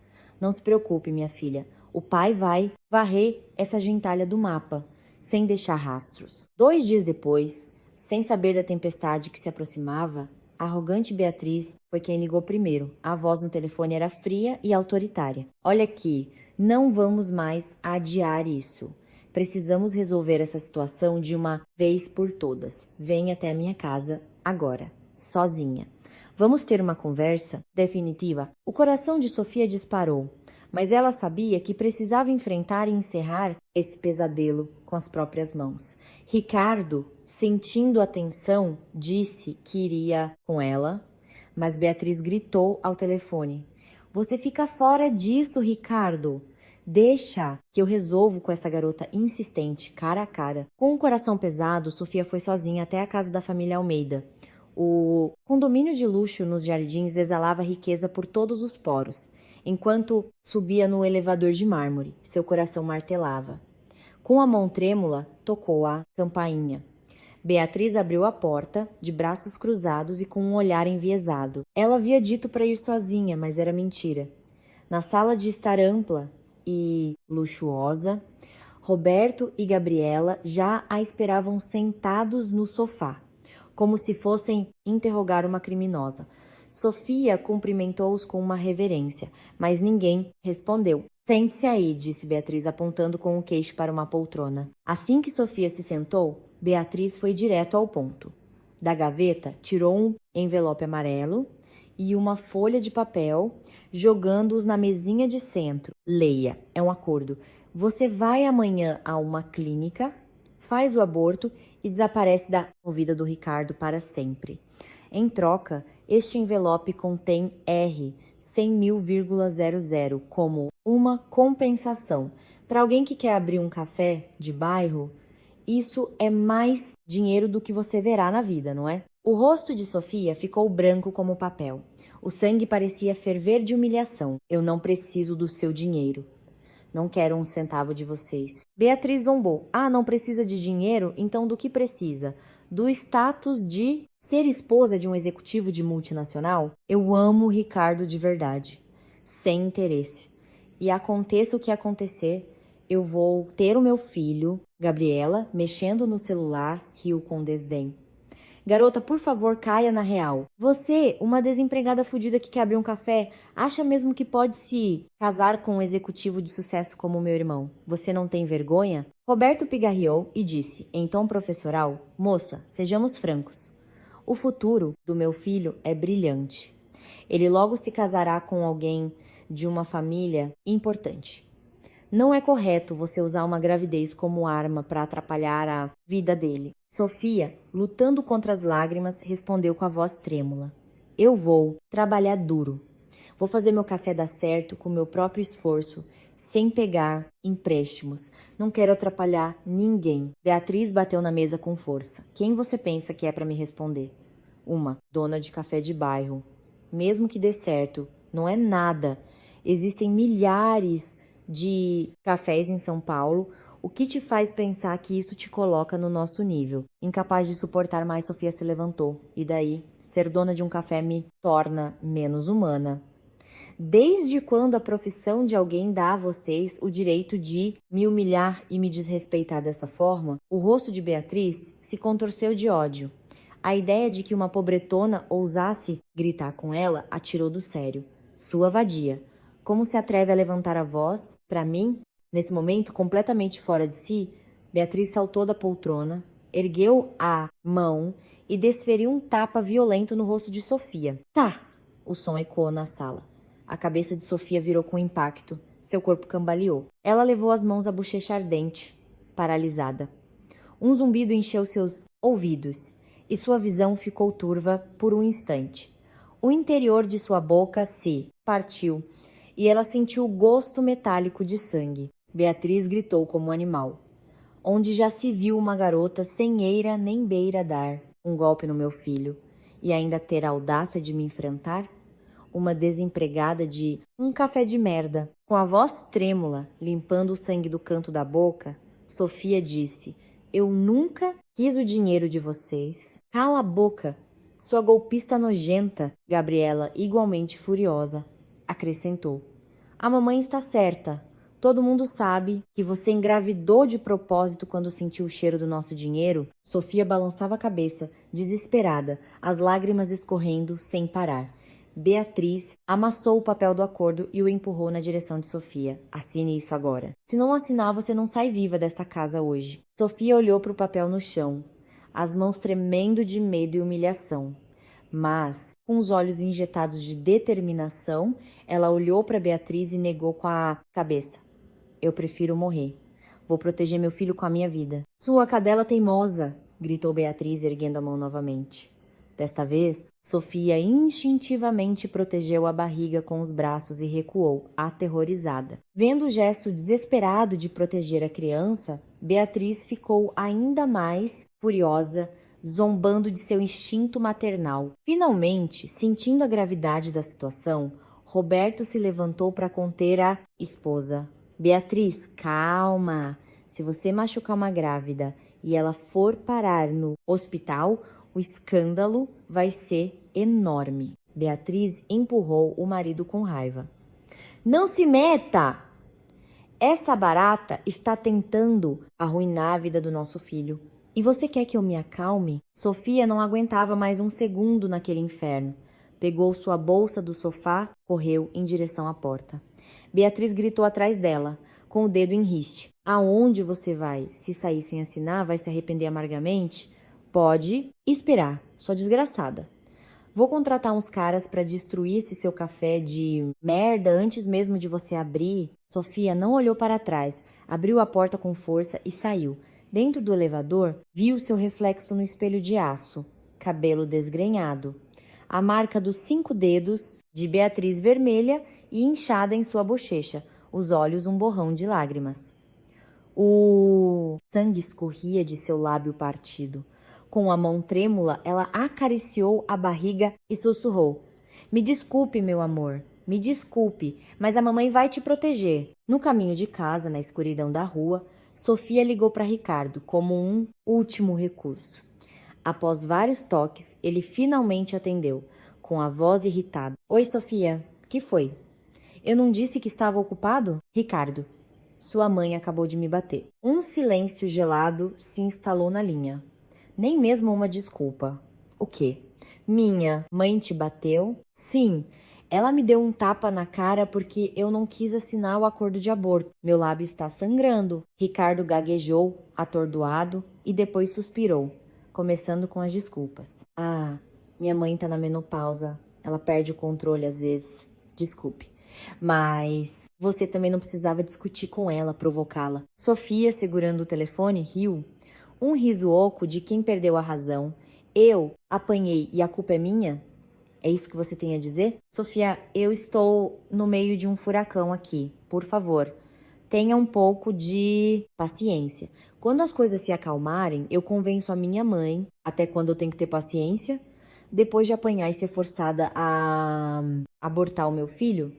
S1: Não se preocupe, minha filha. O pai vai varrer essa gentalha do mapa, sem deixar rastros. 2 dias depois, sem saber da tempestade que se aproximava, a arrogante Beatriz foi quem ligou primeiro. A voz no telefone era fria e autoritária. Olha aqui, não vamos mais adiar isso. Precisamos resolver essa situação de uma vez por todas. Venha até a minha casa agora, sozinha. Vamos ter uma conversa definitiva. O coração de Sofia disparou, mas ela sabia que precisava enfrentar e encerrar esse pesadelo com as próprias mãos. Ricardo, sentindo a tensão, disse que iria com ela, mas Beatriz gritou ao telefone. Você fica fora disso, Ricardo. Deixa que eu resolvo com essa garota insistente, cara a cara. Com o coração pesado, Sofia foi sozinha até a casa da família Almeida. O condomínio de luxo nos jardins exalava riqueza por todos os poros. Enquanto subia no elevador de mármore, seu coração martelava. Com a mão trêmula, tocou a campainha. Beatriz abriu a porta, de braços cruzados e com um olhar enviesado. Ela havia dito para ir sozinha, mas era mentira. Na sala de estar ampla e luxuosa, Roberto e Gabriela já a esperavam sentados no sofá, como se fossem interrogar uma criminosa. Sofia cumprimentou-os com uma reverência, mas ninguém respondeu. Sente-se aí, disse Beatriz, apontando com o queixo para uma poltrona. Assim que Sofia se sentou, Beatriz foi direto ao ponto. Da gaveta, tirou um envelope amarelo e uma folha de papel, jogando-os na mesinha de centro. Leia, é um acordo. Você vai amanhã a uma clínica, faz o aborto e desaparece da vida do Ricardo para sempre. Em troca, este envelope contém R, 100.000,00 como uma compensação. Para alguém que quer abrir um café de bairro, isso é mais dinheiro do que você verá na vida, não é? O rosto de Sofia ficou branco como papel. O sangue parecia ferver de humilhação. Eu não preciso do seu dinheiro. Não quero um centavo de vocês. Beatriz zombou. Ah, não precisa de dinheiro? Então do que precisa? Do status de ser esposa de um executivo de multinacional? Eu amo o Ricardo de verdade. Sem interesse. E aconteça o que acontecer, eu vou ter o meu filho. Gabriela, mexendo no celular, riu com desdém. Garota, por favor, caia na real. Você, uma desempregada fudida que quer abrir um café, acha mesmo que pode se casar com um executivo de sucesso como meu irmão? Você não tem vergonha? Roberto pigarreou e disse, em tom professoral, moça, sejamos francos. O futuro do meu filho é brilhante. Ele logo se casará com alguém de uma família importante. Não é correto você usar uma gravidez como arma para atrapalhar a vida dele. Sofia, lutando contra as lágrimas, respondeu com a voz trêmula. Eu vou trabalhar duro. Vou fazer meu café dar certo com meu próprio esforço, sem pegar empréstimos. Não quero atrapalhar ninguém. Beatriz bateu na mesa com força. Quem você pensa que é para me responder? Uma dona de café de bairro. Mesmo que dê certo, não é nada. Existem milhares de cafés em São Paulo. O que te faz pensar que isso te coloca no nosso nível? Incapaz de suportar mais, Sofia se levantou. E daí, ser dona de um café me torna menos humana. Desde quando a profissão de alguém dá a vocês o direito de me humilhar e me desrespeitar dessa forma? O rosto de Beatriz se contorceu de ódio. A ideia de que uma pobretona ousasse gritar com ela a tirou do sério. Sua vadia. Como se atreve a levantar a voz? Para mim, nesse momento, completamente fora de si, Beatriz saltou da poltrona, ergueu a mão e desferiu um tapa violento no rosto de Sofia. Tá! O som ecoou na sala. A cabeça de Sofia virou com impacto. Seu corpo cambaleou. Ela levou as mãos à bochecha ardente, paralisada. Um zumbido encheu seus ouvidos e sua visão ficou turva por um instante. O interior de sua boca se partiu e ela sentiu o gosto metálico de sangue. Beatriz gritou como um animal. Onde já se viu uma garota sem eira nem beira dar um golpe no meu filho e ainda ter a audácia de me enfrentar? Uma desempregada de um café de merda. Com a voz trêmula, limpando o sangue do canto da boca, Sofia disse: eu nunca quis o dinheiro de vocês. Cala a boca, sua golpista nojenta. Gabriela, igualmente furiosa, acrescentou: a mamãe está certa. Todo mundo sabe que você engravidou de propósito quando sentiu o cheiro do nosso dinheiro. Sofia balançava a cabeça, desesperada, as lágrimas escorrendo sem parar. Beatriz amassou o papel do acordo e o empurrou na direção de Sofia. Assine isso agora. Se não assinar, você não sai viva desta casa hoje. Sofia olhou para o papel no chão, as mãos tremendo de medo e humilhação. Mas, com os olhos injetados de determinação, ela olhou para Beatriz e negou com a cabeça. Eu prefiro morrer. Vou proteger meu filho com a minha vida. Sua cadela teimosa! Gritou Beatriz, erguendo a mão novamente. Desta vez, Sofia instintivamente protegeu a barriga com os braços e recuou, aterrorizada. Vendo o gesto desesperado de proteger a criança, Beatriz ficou ainda mais furiosa, zombando de seu instinto maternal. Finalmente, sentindo a gravidade da situação, Roberto se levantou para conter a esposa. Beatriz, calma. Se você machucar uma grávida e ela for parar no hospital, o escândalo vai ser enorme. Beatriz empurrou o marido com raiva. Não se meta! Essa barata está tentando arruinar a vida do nosso filho. E você quer que eu me acalme? Sofia não aguentava mais um segundo naquele inferno. Pegou sua bolsa do sofá, correu em direção à porta. Beatriz gritou atrás dela, com o dedo em riste. Aonde você vai? Se sair sem assinar, vai se arrepender amargamente? Pode esperar, sua desgraçada. Vou contratar uns caras para destruir esse seu café de merda antes mesmo de você abrir. Sofia não olhou para trás, abriu a porta com força e saiu. Dentro do elevador, viu seu reflexo no espelho de aço, cabelo desgrenhado, a marca dos 5 dedos de Beatriz vermelha e inchada em sua bochecha, os olhos um borrão de lágrimas. O sangue escorria de seu lábio partido. Com a mão trêmula, ela acariciou a barriga e sussurrou: me desculpe, meu amor, me desculpe, mas a mamãe vai te proteger. No caminho de casa, na escuridão da rua, Sofia ligou para Ricardo como um último recurso. Após vários toques, ele finalmente atendeu, com a voz irritada. Oi, Sofia, que foi? Eu não disse que estava ocupado? Ricardo, sua mãe acabou de me bater. Um silêncio gelado se instalou na linha. Nem mesmo uma desculpa. O quê? Minha mãe te bateu? Sim, ela me deu um tapa na cara porque eu não quis assinar o acordo de aborto. Meu lábio está sangrando. Ricardo gaguejou, atordoado, e depois suspirou, começando com as desculpas. Ah, minha mãe tá na menopausa. Ela perde o controle às vezes. Desculpe. Mas você também não precisava discutir com ela, provocá-la. Sofia, segurando o telefone, riu. Um riso oco de quem perdeu a razão. Eu apanhei e a culpa é minha? É isso que você tem a dizer? Sofia, eu estou no meio de um furacão aqui. Por favor, tenha um pouco de paciência. Quando as coisas se acalmarem, eu convenço a minha mãe, até quando eu tenho que ter paciência, depois de apanhar e ser forçada a abortar o meu filho.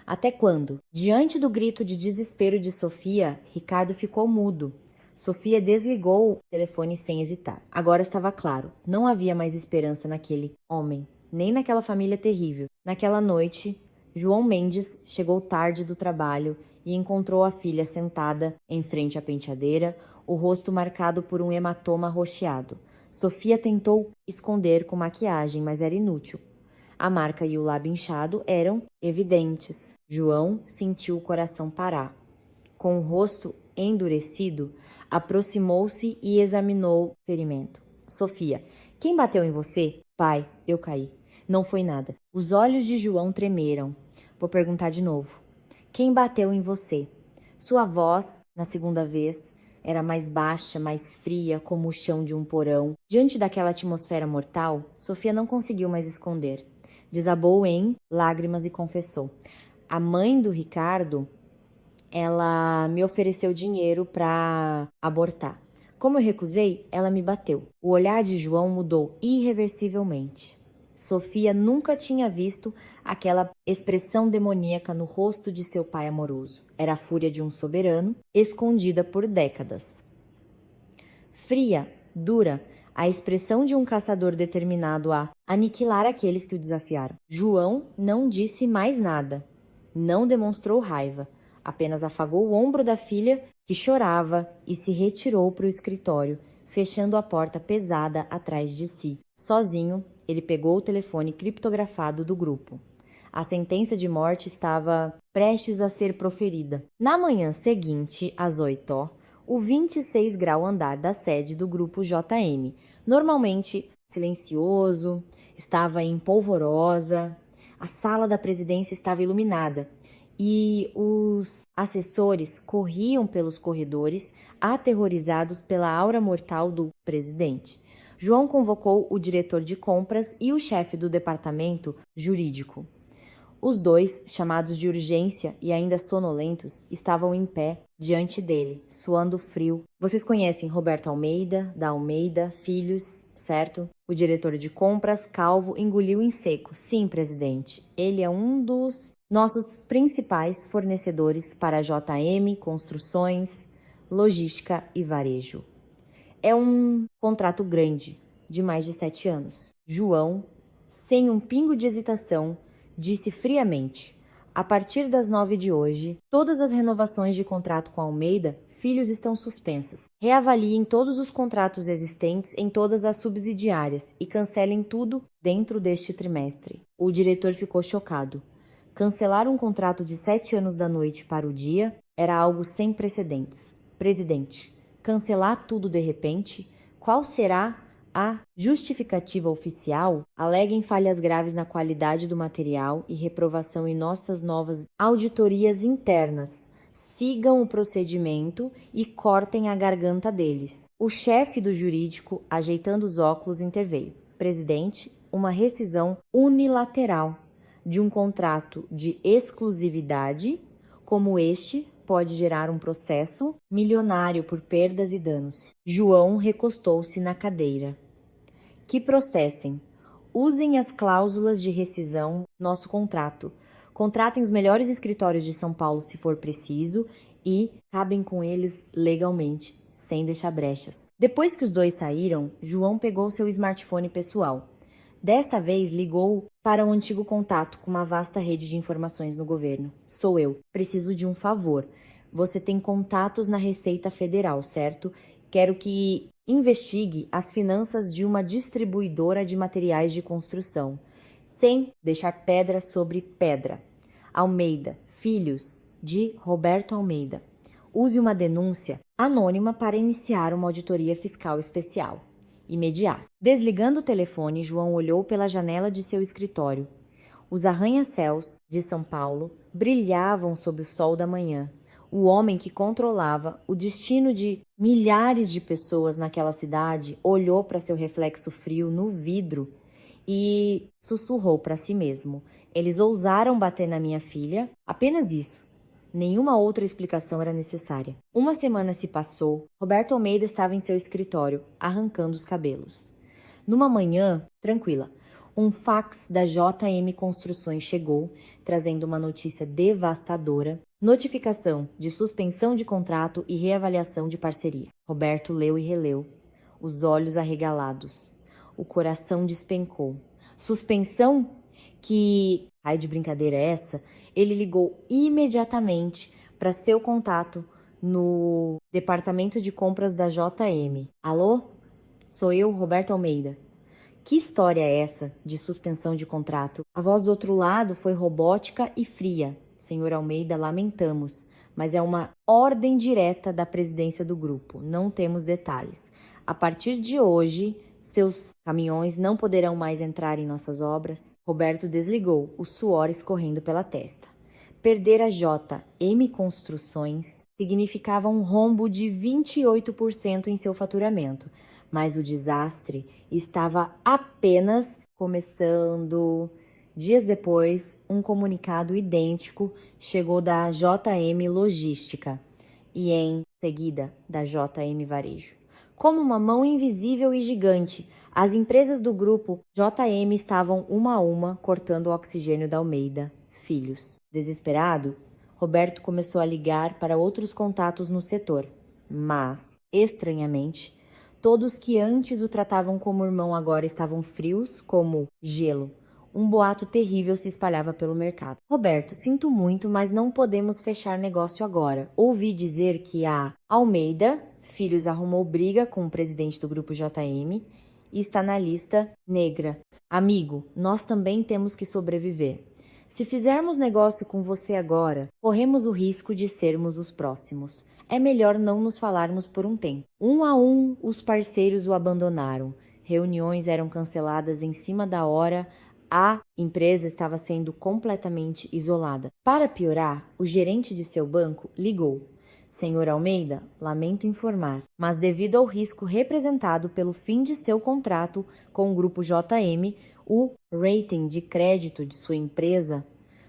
S1: Até quando? Diante do grito de desespero de Sofia, Ricardo ficou mudo. Sofia desligou o telefone sem hesitar. Agora estava claro, não havia mais esperança naquele homem, nem naquela família terrível. Naquela noite, João Mendes chegou tarde do trabalho e encontrou a filha sentada em frente à penteadeira, o rosto marcado por um hematoma roxeado. Sofia tentou esconder com maquiagem, mas era inútil. A marca e o lábio inchado eram evidentes. João sentiu o coração parar. Com o rosto endurecido, aproximou-se e examinou o ferimento. Sofia, quem bateu em você? Pai, eu caí. Não foi nada. Os olhos de João tremeram. Vou perguntar de novo. Quem bateu em você? Sua voz, na segunda vez, era mais baixa, mais fria, como o chão de um porão. Diante daquela atmosfera mortal, Sofia não conseguiu mais esconder. Desabou em lágrimas e confessou. A mãe do Ricardo, ela me ofereceu dinheiro para abortar. Como eu recusei, ela me bateu. O olhar de João mudou irreversivelmente. Sofia nunca tinha visto aquela expressão demoníaca no rosto de seu pai amoroso. Era a fúria de um soberano, escondida por décadas. Fria, dura, a expressão de um caçador determinado a aniquilar aqueles que o desafiaram. João não disse mais nada. Não demonstrou raiva. Apenas afagou o ombro da filha, que chorava, e se retirou para o escritório, fechando a porta pesada atrás de si. Sozinho, ele pegou o telefone criptografado do grupo. A sentença de morte estava prestes a ser proferida. Na manhã seguinte, às 8h, o 26 grau andar da sede do grupo JM, normalmente silencioso, estava em polvorosa. A sala da presidência estava iluminada e os assessores corriam pelos corredores, aterrorizados pela aura mortal do presidente. João convocou o diretor de compras e o chefe do departamento jurídico. Os dois, chamados de urgência e ainda sonolentos, estavam em pé diante dele, suando frio. Vocês conhecem Roberto Almeida, da Almeida Filhos, certo? O diretor de compras, calvo, engoliu em seco. Sim, presidente. Ele é um dos nossos principais fornecedores para a JM, construções, logística e varejo. É um contrato grande, de mais de 7 anos. João, sem um pingo de hesitação, disse friamente: a partir das 9 de hoje, todas as renovações de contrato com a Almeida Filhos estão suspensas. Reavaliem todos os contratos existentes em todas as subsidiárias e cancelem tudo dentro deste trimestre. O diretor ficou chocado. Cancelar um contrato de 7 anos da noite para o dia era algo sem precedentes. Presidente, cancelar tudo de repente? Qual será a justificativa oficial? Aleguem falhas graves na qualidade do material e reprovação em nossas novas auditorias internas. Sigam o procedimento e cortem a garganta deles. O chefe do jurídico, ajeitando os óculos, interveio. Presidente, uma rescisão unilateral de um contrato de exclusividade como este pode gerar um processo milionário por perdas e danos. João recostou-se na cadeira. Que processem. Usem as cláusulas de rescisão nosso contrato. Contratem os melhores escritórios de São Paulo se for preciso e acabem com eles legalmente, sem deixar brechas. Depois que os dois saíram, João pegou seu smartphone pessoal. Desta vez ligou para um antigo contato com uma vasta rede de informações no governo. Sou eu. Preciso de um favor. Você tem contatos na Receita Federal, certo? Quero que investigue as finanças de uma distribuidora de materiais de construção, sem deixar pedra sobre pedra. Almeida, Filhos, de Roberto Almeida. Use uma denúncia anônima para iniciar uma auditoria fiscal especial. Imediato. Desligando o telefone, João olhou pela janela de seu escritório. Os arranha-céus de São Paulo brilhavam sob o sol da manhã. O homem que controlava o destino de milhares de pessoas naquela cidade olhou para seu reflexo frio no vidro e sussurrou para si mesmo: eles ousaram bater na minha filha, apenas isso. Nenhuma outra explicação era necessária. Uma semana se passou. Roberto Almeida estava em seu escritório, arrancando os cabelos. Numa manhã tranquila, um fax da JM Construções chegou, trazendo uma notícia devastadora: notificação de suspensão de contrato e reavaliação de parceria. Roberto leu e releu, os olhos arregalados. O coração despencou. Suspensão? Que raio de brincadeira é essa? Ele ligou imediatamente para seu contato no departamento de compras da JM. Alô? Sou eu, Roberto Almeida. Que história é essa de suspensão de contrato? A voz do outro lado foi robótica e fria. Senhor Almeida, lamentamos, mas é uma ordem direta da presidência do grupo. Não temos detalhes. A partir de hoje, seus caminhões não poderão mais entrar em nossas obras. Roberto desligou, o suor escorrendo pela testa. Perder a JM Construções significava um rombo de 28% em seu faturamento, mas o desastre estava apenas começando. Dias depois, um comunicado idêntico chegou da JM Logística e, em seguida, da JM Varejo. Como uma mão invisível e gigante, as empresas do grupo JM estavam uma a uma cortando o oxigênio da Almeida Filhos. Desesperado, Roberto começou a ligar para outros contatos no setor, mas, estranhamente, todos que antes o tratavam como irmão agora estavam frios como gelo. Um boato terrível se espalhava pelo mercado. Roberto, sinto muito, mas não podemos fechar negócio agora. Ouvi dizer que a Almeida Filhos arrumou briga com o presidente do grupo JM e está na lista negra. Amigo, nós também temos que sobreviver. Se fizermos negócio com você agora, corremos o risco de sermos os próximos. É melhor não nos falarmos por um tempo. Um a um, os parceiros o abandonaram. Reuniões eram canceladas em cima da hora. A empresa estava sendo completamente isolada. Para piorar, o gerente de seu banco ligou. Senhor Almeida, lamento informar, mas devido ao risco representado pelo fim de seu contrato com o grupo JM, o rating de crédito de sua empresa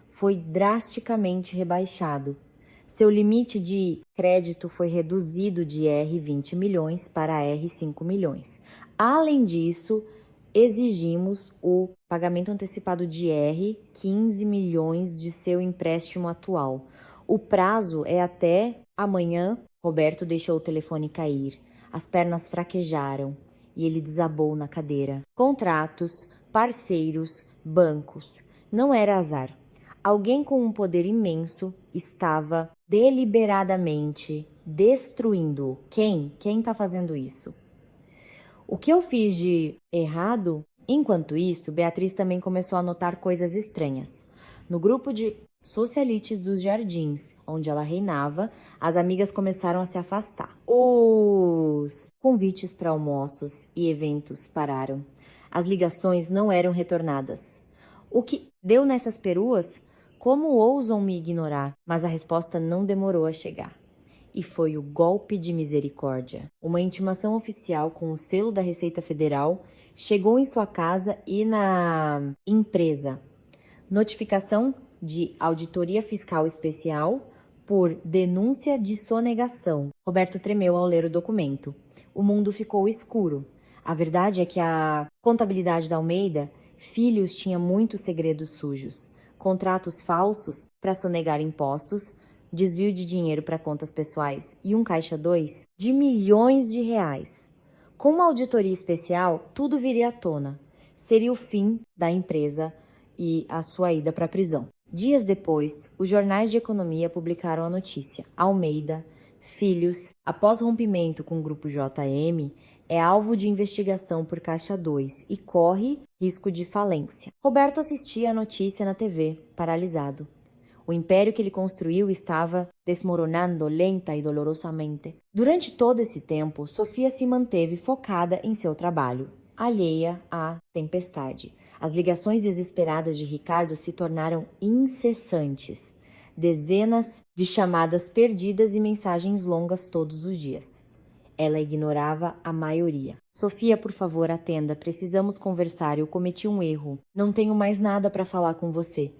S1: foi drasticamente rebaixado. Seu limite de crédito foi reduzido de R$ 20 milhões para R$ 5 milhões. Além disso, exigimos o pagamento antecipado de R$ 15 milhões de seu empréstimo atual. O prazo é até amanhã. Roberto deixou o telefone cair. As pernas fraquejaram e ele desabou na cadeira. Contratos, parceiros, bancos. Não era azar. Alguém com um poder imenso estava deliberadamente destruindo. Quem? Quem está fazendo isso? O que eu fiz de errado? Enquanto isso, Beatriz também começou a notar coisas estranhas. No grupo de socialites dos jardins, onde ela reinava, as amigas começaram a se afastar. Os convites para almoços e eventos pararam. As ligações não eram retornadas. O que deu nessas peruas? Como ousam me ignorar? Mas a resposta não demorou a chegar. E foi o golpe de misericórdia. Uma intimação oficial com o selo da Receita Federal chegou em sua casa e na empresa. Notificação de auditoria fiscal especial por denúncia de sonegação. Roberto tremeu ao ler o documento. O mundo ficou escuro. A verdade é que a contabilidade da Almeida Filhos tinha muitos segredos sujos. Contratos falsos para sonegar impostos, desvio de dinheiro para contas pessoais e um caixa 2 de milhões de reais. Com uma auditoria especial, tudo viria à tona. Seria o fim da empresa e a sua ida para a prisão. Dias depois, os jornais de economia publicaram a notícia. Almeida Filhos, após rompimento com o grupo JM, é alvo de investigação por Caixa 2 e corre risco de falência. Roberto assistia a notícia na TV, paralisado. O império que ele construiu estava desmoronando lenta e dolorosamente. Durante todo esse tempo, Sofia se manteve focada em seu trabalho, alheia à tempestade. As ligações desesperadas de Ricardo se tornaram incessantes. Dezenas de chamadas perdidas e mensagens longas todos os dias. Ela ignorava a maioria. Sofia, por favor, atenda. Precisamos conversar. Eu cometi um erro. Não tenho mais nada para falar com você.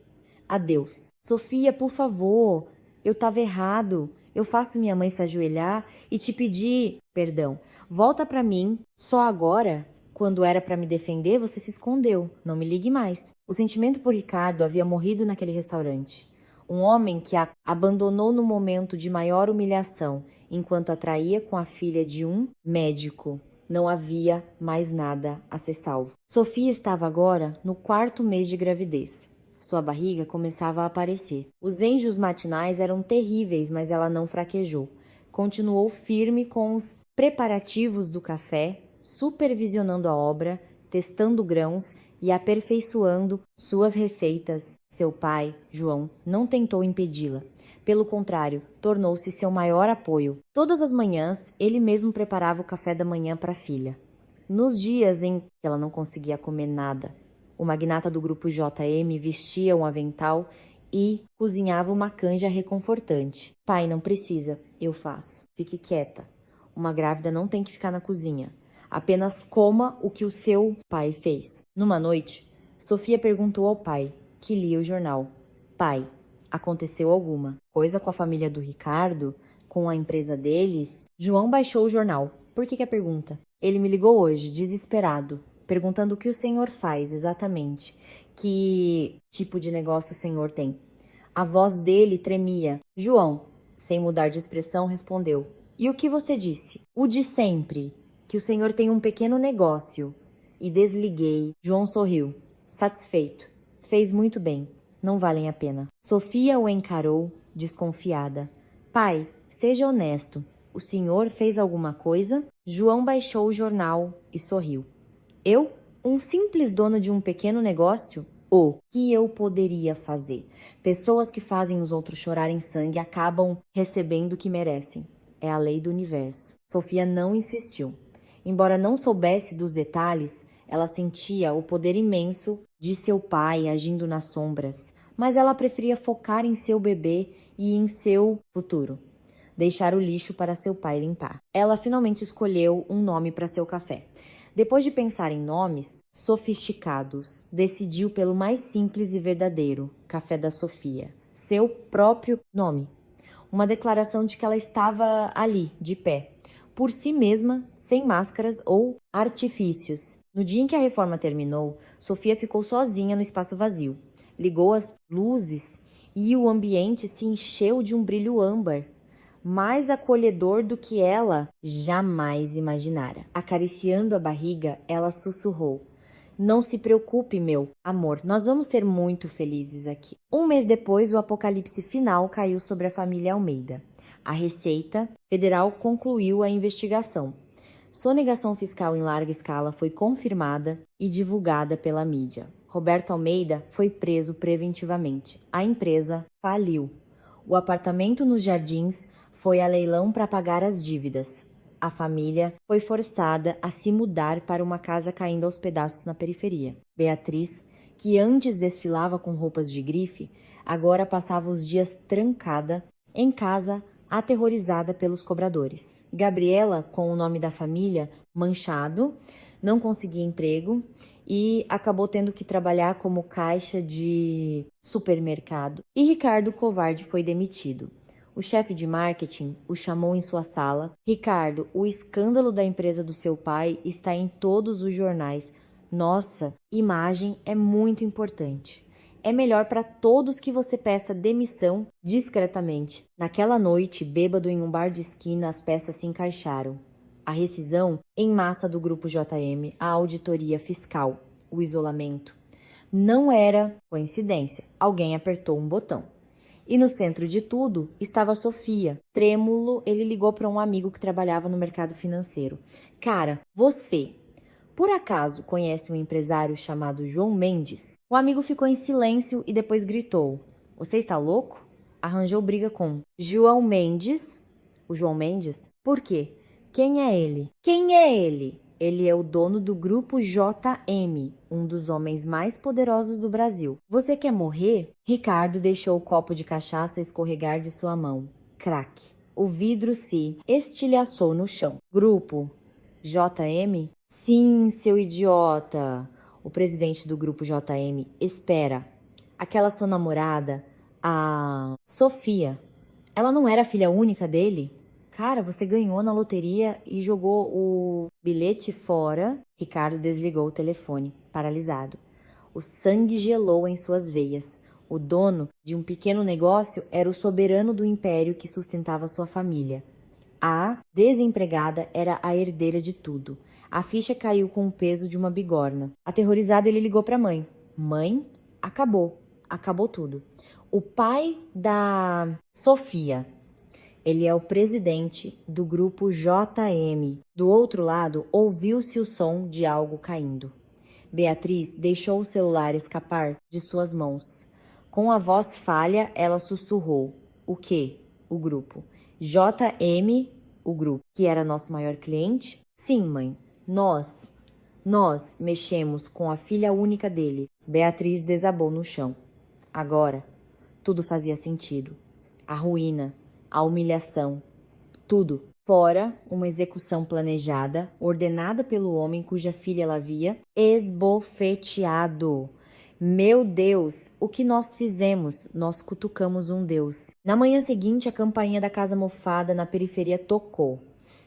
S1: Adeus. Sofia, por favor. Eu estava errado. Eu faço minha mãe se ajoelhar e te pedir perdão. Volta para mim. Só agora, quando era para me defender, você se escondeu. Não me ligue mais. O sentimento por Ricardo havia morrido naquele restaurante. Um homem que a abandonou no momento de maior humilhação, enquanto a traía com a filha de um médico. Não havia mais nada a ser salvo. Sofia estava agora no 4º mês de gravidez. Sua barriga começava a aparecer. Os enjos matinais eram terríveis, mas ela não fraquejou. Continuou firme com os preparativos do café, supervisionando a obra, testando grãos e aperfeiçoando suas receitas. Seu pai, João, não tentou impedi-la. Pelo contrário, tornou-se seu maior apoio. Todas as manhãs, ele mesmo preparava o café da manhã para a filha. Nos dias em que ela não conseguia comer nada, o magnata do grupo JM vestia um avental e cozinhava uma canja reconfortante. Pai, não precisa, eu faço. Fique quieta. Uma grávida não tem que ficar na cozinha. Apenas coma o que o seu pai fez. Numa noite, Sofia perguntou ao pai, que lia o jornal. Pai, aconteceu alguma coisa com a família do Ricardo? Com a empresa deles? João baixou o jornal. Por que a pergunta? Ele me ligou hoje, desesperado, perguntando o que o senhor faz exatamente. Que tipo de negócio o senhor tem? A voz dele tremia. João, sem mudar de expressão, respondeu. E o que você disse? O de sempre, que o senhor tem um pequeno negócio. E desliguei. João sorriu, satisfeito. Fez muito bem. Não valem a pena. Sofia o encarou, desconfiada. Pai, seja honesto. O senhor fez alguma coisa? João baixou o jornal e sorriu. Eu? Um simples dono de um pequeno negócio? O que eu poderia fazer? Pessoas que fazem os outros chorarem sangue acabam recebendo o que merecem. É a lei do universo. Sofia não insistiu. Embora não soubesse dos detalhes, ela sentia o poder imenso de seu pai agindo nas sombras, mas ela preferia focar em seu bebê e em seu futuro. Deixar o lixo para seu pai limpar. Ela finalmente escolheu um nome para seu café. Depois de pensar em nomes sofisticados, decidiu pelo mais simples e verdadeiro, Café da Sofia. Seu próprio nome. Uma declaração de que ela estava ali, de pé, por si mesma, sem máscaras ou artifícios. No dia em que a reforma terminou, Sofia ficou sozinha no espaço vazio. Ligou as luzes e o ambiente se encheu de um brilho âmbar, mais acolhedor do que ela jamais imaginara. Acariciando a barriga, ela sussurrou. Não se preocupe, meu amor, nós vamos ser muito felizes aqui. Um mês depois, o apocalipse final caiu sobre a família Almeida. A Receita Federal concluiu a investigação. Sonegação fiscal em larga escala foi confirmada e divulgada pela mídia. Roberto Almeida foi preso preventivamente. A empresa faliu. O apartamento nos Jardins foi a leilão para pagar as dívidas. A família foi forçada a se mudar para uma casa caindo aos pedaços na periferia. Beatriz, que antes desfilava com roupas de grife, agora passava os dias trancada em casa, aterrorizada pelos cobradores. Gabriela, com o nome da família manchado, não conseguia emprego e acabou tendo que trabalhar como caixa de supermercado. E Ricardo Covarde foi demitido. O chefe de marketing o chamou em sua sala. Ricardo, o escândalo da empresa do seu pai está em todos os jornais. Nossa, imagem é muito importante. É melhor para todos que você peça demissão discretamente. Naquela noite, bêbado em um bar de esquina, as peças se encaixaram. A rescisão em massa do grupo JM, a auditoria fiscal, o isolamento. Não era coincidência. Alguém apertou um botão. E no centro de tudo estava Sofia. Trêmulo, ele ligou para um amigo que trabalhava no mercado financeiro. Cara, você, por acaso, conhece um empresário chamado João Mendes? O amigo ficou em silêncio e depois gritou. Você está louco? Arranjou briga com João Mendes. O João Mendes? Por quê? Quem é ele? Quem é ele? Ele é o dono do grupo JM, um dos homens mais poderosos do Brasil. Você quer morrer? Ricardo deixou o copo de cachaça escorregar de sua mão. Crack. o vidro se estilhaçou no chão. Grupo JM? Sim, seu idiota. O presidente do grupo JM, espera. Aquela sua namorada, a Sofia, ela não era filha única dele? Cara, você ganhou na loteria e jogou o bilhete fora. Ricardo desligou o telefone, paralisado. O sangue gelou em suas veias. O dono de um pequeno negócio era o soberano do império que sustentava sua família. A desempregada era a herdeira de tudo. A ficha caiu com o peso de uma bigorna. Aterrorizado, ele ligou para a mãe. Mãe, acabou. Acabou tudo. O pai da Sofia, ele é o presidente do grupo JM. Do outro lado, ouviu-se o som de algo caindo. Beatriz deixou o celular escapar de suas mãos. Com a voz falha, ela sussurrou. O quê? O grupo. JM, o grupo, que era nosso maior cliente? Sim, mãe. Nós mexemos com a filha única dele. Beatriz desabou no chão. Agora, tudo fazia sentido. A ruína, a humilhação, tudo. Fora uma execução planejada, ordenada pelo homem cuja filha ela havia esbofeteado. Meu Deus, o que nós fizemos? Nós cutucamos um Deus. Na manhã seguinte, a campainha da casa mofada na periferia tocou.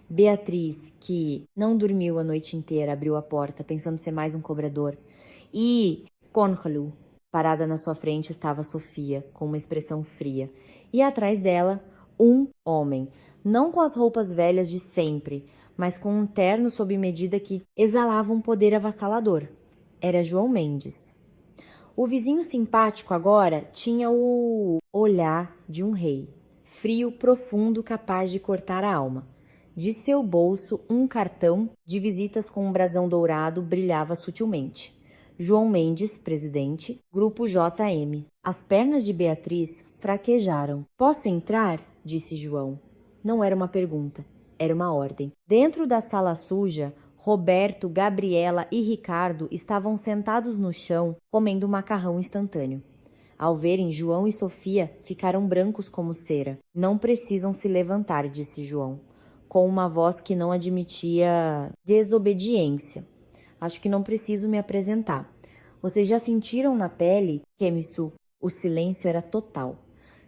S1: Beatriz, que não dormiu a noite inteira, abriu a porta, pensando ser mais um cobrador. E Conralu, parada na sua frente, estava Sofia, com uma expressão fria. E atrás dela, um homem, não com as roupas velhas de sempre, mas com um terno sob medida que exalava um poder avassalador. Era João Mendes. O vizinho simpático agora tinha o olhar de um rei, frio, profundo, capaz de cortar a alma. De seu bolso, um cartão de visitas com um brasão dourado brilhava sutilmente. João Mendes, presidente, Grupo JM. As pernas de Beatriz fraquejaram. Posso entrar? Disse João. Não era uma pergunta, era uma ordem. Dentro da sala suja, Roberto, Gabriela e Ricardo estavam sentados no chão comendo macarrão instantâneo. Ao verem João e Sofia, ficaram brancos como cera. Não precisam se levantar, disse João, com uma voz que não admitia desobediência. Acho que não preciso me apresentar. Vocês já sentiram na pele, Kemisu? O silêncio era total.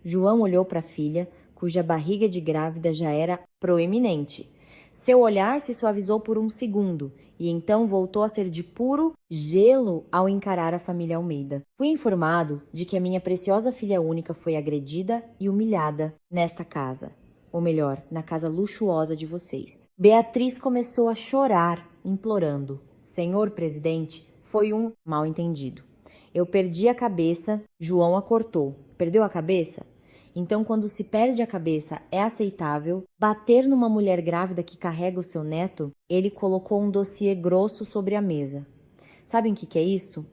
S1: João olhou para a filha, cuja barriga de grávida já era proeminente. Seu olhar se suavizou por um segundo e então voltou a ser de puro gelo ao encarar a família Almeida. Fui informado de que a minha preciosa filha única foi agredida e humilhada nesta casa. Ou melhor, na casa luxuosa de vocês. Beatriz começou a chorar, implorando. Senhor presidente, foi um mal-entendido. Eu perdi a cabeça, João a cortou. Perdeu a cabeça? Então, quando se perde a cabeça, é aceitável bater numa mulher grávida que carrega o seu neto? Ele colocou um dossiê grosso sobre a mesa. Sabem o que é isso?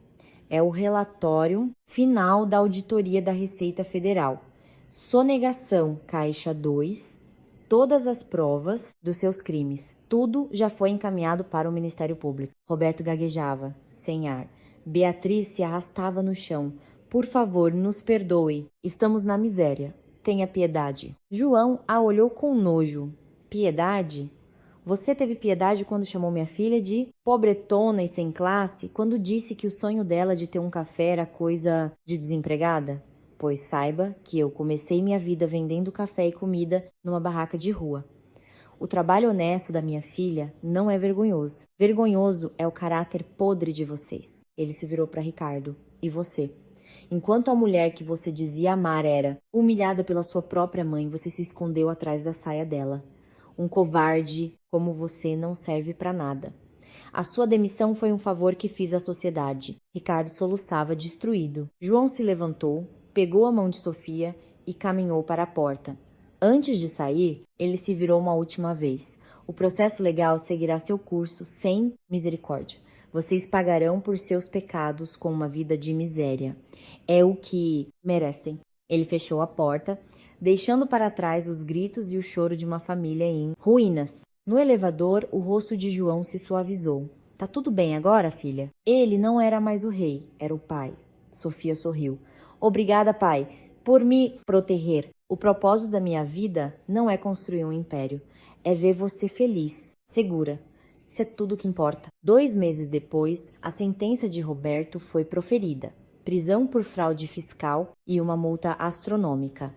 S1: É o relatório final da auditoria da Receita Federal. Sonegação, caixa 2, todas as provas dos seus crimes. Tudo já foi encaminhado para o Ministério Público. Roberto gaguejava, sem ar. Beatriz se arrastava no chão. Por favor, nos perdoe. Estamos na miséria. Tenha piedade. João a olhou com nojo. Piedade? Você teve piedade quando chamou minha filha de pobretona e sem classe? Quando disse que o sonho dela de ter um café era coisa de desempregada? Pois saiba que eu comecei minha vida vendendo café e comida numa barraca de rua. O trabalho honesto da minha filha não é vergonhoso. Vergonhoso é o caráter podre de vocês. Ele se virou para Ricardo. E você? Enquanto a mulher que você dizia amar era humilhada pela sua própria mãe, você se escondeu atrás da saia dela. Um covarde como você não serve para nada. A sua demissão foi um favor que fiz à sociedade. Ricardo soluçava destruído. João se levantou, pegou a mão de Sofia e caminhou para a porta. Antes de sair, ele se virou uma última vez. O processo legal seguirá seu curso sem misericórdia. Vocês pagarão por seus pecados com uma vida de miséria. É o que merecem. Ele fechou a porta, deixando para trás os gritos e o choro de uma família em ruínas. No elevador, o rosto de João se suavizou. Tá tudo bem agora, filha? Ele não era mais o rei, era o pai. Sofia sorriu. Obrigada, pai. por me proteger. O propósito da minha vida não é construir um império, é ver você feliz, segura. Isso é tudo que importa. 2 meses depois, a sentença de Roberto foi proferida. Prisão por fraude fiscal e uma multa astronômica.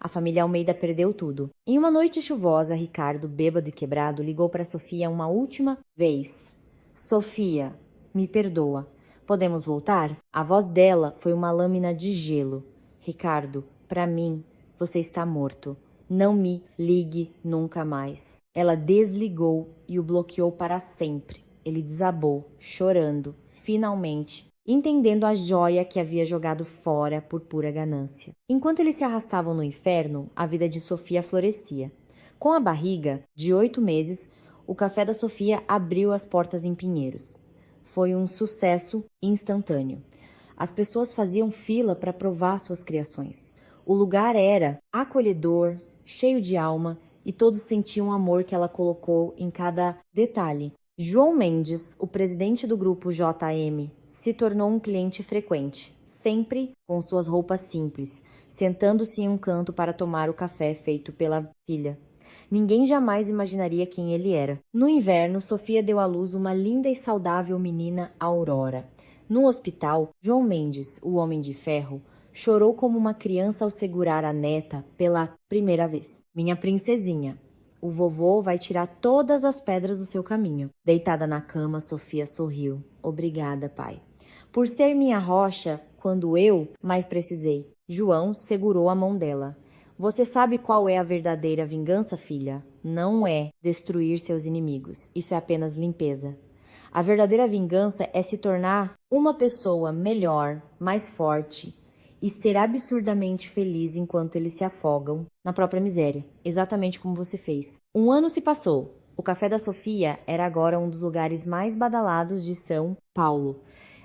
S1: A família Almeida perdeu tudo. Em uma noite chuvosa, Ricardo, bêbado e quebrado, ligou para Sofia uma última vez. Sofia, me perdoa. Podemos voltar? A voz dela foi uma lâmina de gelo. Ricardo, para mim, você está morto. Não me ligue nunca mais. Ela desligou e o bloqueou para sempre. Ele desabou, chorando, finalmente, entendendo a joia que havia jogado fora por pura ganância. Enquanto eles se arrastavam no inferno, a vida de Sofia florescia. Com a barriga de 8 meses, o café da Sofia abriu as portas em Pinheiros. Foi um sucesso instantâneo. As pessoas faziam fila para provar suas criações. O lugar era acolhedor, cheio de alma, e todos sentiam o amor que ela colocou em cada detalhe. João Mendes, o presidente do grupo JM, se tornou um cliente frequente, sempre com suas roupas simples, sentando-se em um canto para tomar o café feito pela filha. Ninguém jamais imaginaria quem ele era. No inverno, Sofia deu à luz uma linda e saudável menina, Aurora. No hospital, João Mendes, o Homem de Ferro, chorou como uma criança ao segurar a neta pela primeira vez. Minha princesinha, o vovô vai tirar todas as pedras do seu caminho. Deitada na cama, Sofia sorriu. Obrigada, pai. Por ser minha rocha quando eu mais precisei. João segurou a mão dela. Você sabe qual é a verdadeira vingança, filha? Não é destruir seus inimigos. Isso é apenas limpeza. A verdadeira vingança é se tornar uma pessoa melhor, mais forte e ser absurdamente feliz enquanto eles se afogam na própria miséria, exatamente como você fez. 1 ano se passou. O Café da Sofia era agora um dos lugares mais badalados de São Paulo.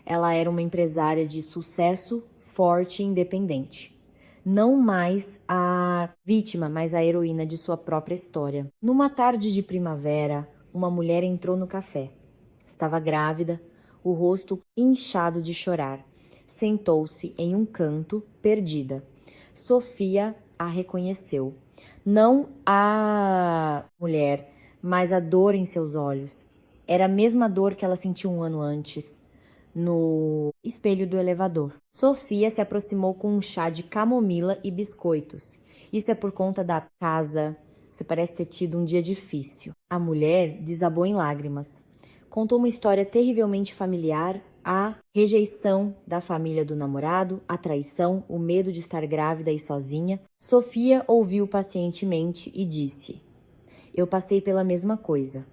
S1: Ela era uma empresária de sucesso, forte e independente. Não mais a vítima, mas a heroína de sua própria história. Numa tarde de primavera, uma mulher entrou no café. Estava grávida, o rosto inchado de chorar. Sentou-se em um canto, perdida. Sofia a reconheceu. Não a mulher, mas a dor em seus olhos. Era a mesma dor que ela sentiu 1 ano antes, no espelho do elevador. Sofia se aproximou com um chá de camomila e biscoitos. Isso é por conta da casa. Você parece ter tido um dia difícil. A mulher desabou em lágrimas. Contou uma história terrivelmente familiar, a rejeição da família do namorado, a traição, o medo de estar grávida e sozinha. Sofia ouviu pacientemente e disse: eu passei pela mesma coisa.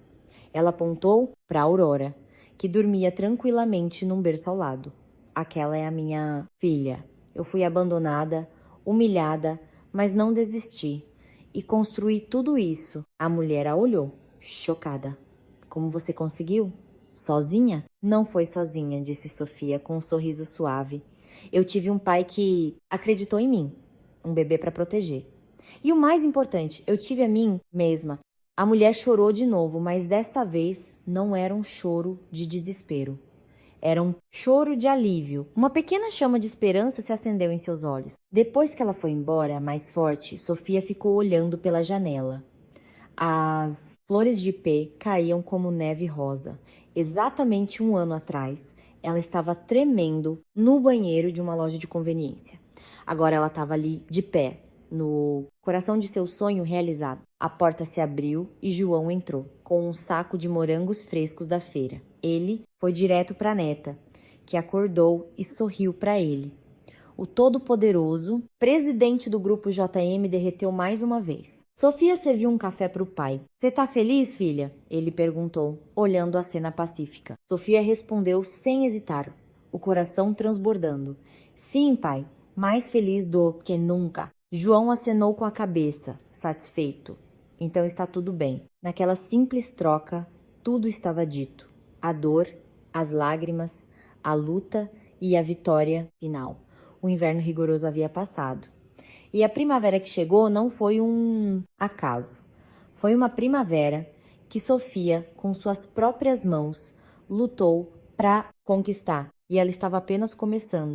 S1: Ela apontou para Aurora, que dormia tranquilamente num berço ao lado. Aquela é a minha filha. Eu fui abandonada, humilhada, mas não desisti. E construí tudo isso. A mulher a olhou, chocada. Como você conseguiu? Sozinha? Não foi sozinha, disse Sofia com um sorriso suave. Eu tive um pai que acreditou em mim, um bebê para proteger. E o mais importante, eu tive a mim mesma. A mulher chorou de novo, mas desta vez não era um choro de desespero. Era um choro de alívio. Uma pequena chama de esperança se acendeu em seus olhos. Depois que ela foi embora, mais forte, Sofia ficou olhando pela janela. As flores de ipê caíam como neve rosa. Exatamente 1 ano atrás, ela estava tremendo no banheiro de uma loja de conveniência. Agora ela estava ali de pé, no coração de seu sonho realizado. A porta se abriu e João entrou, com um saco de morangos frescos da feira. Ele foi direto para a neta, que acordou e sorriu para ele. O todo-poderoso presidente do grupo JM derreteu mais uma vez. Sofia serviu um café para o pai. Você tá feliz, filha? Ele perguntou, olhando a cena pacífica. Sofia respondeu sem hesitar, o coração transbordando. Sim, pai, mais feliz do que nunca. João acenou com a cabeça, satisfeito. Então está tudo bem. Naquela simples troca, tudo estava dito. A dor, as lágrimas, a luta e a vitória final. O inverno rigoroso havia passado. E a primavera que chegou não foi um acaso. Foi uma primavera que Sofia, com suas próprias mãos, lutou para conquistar. E ela estava apenas começando.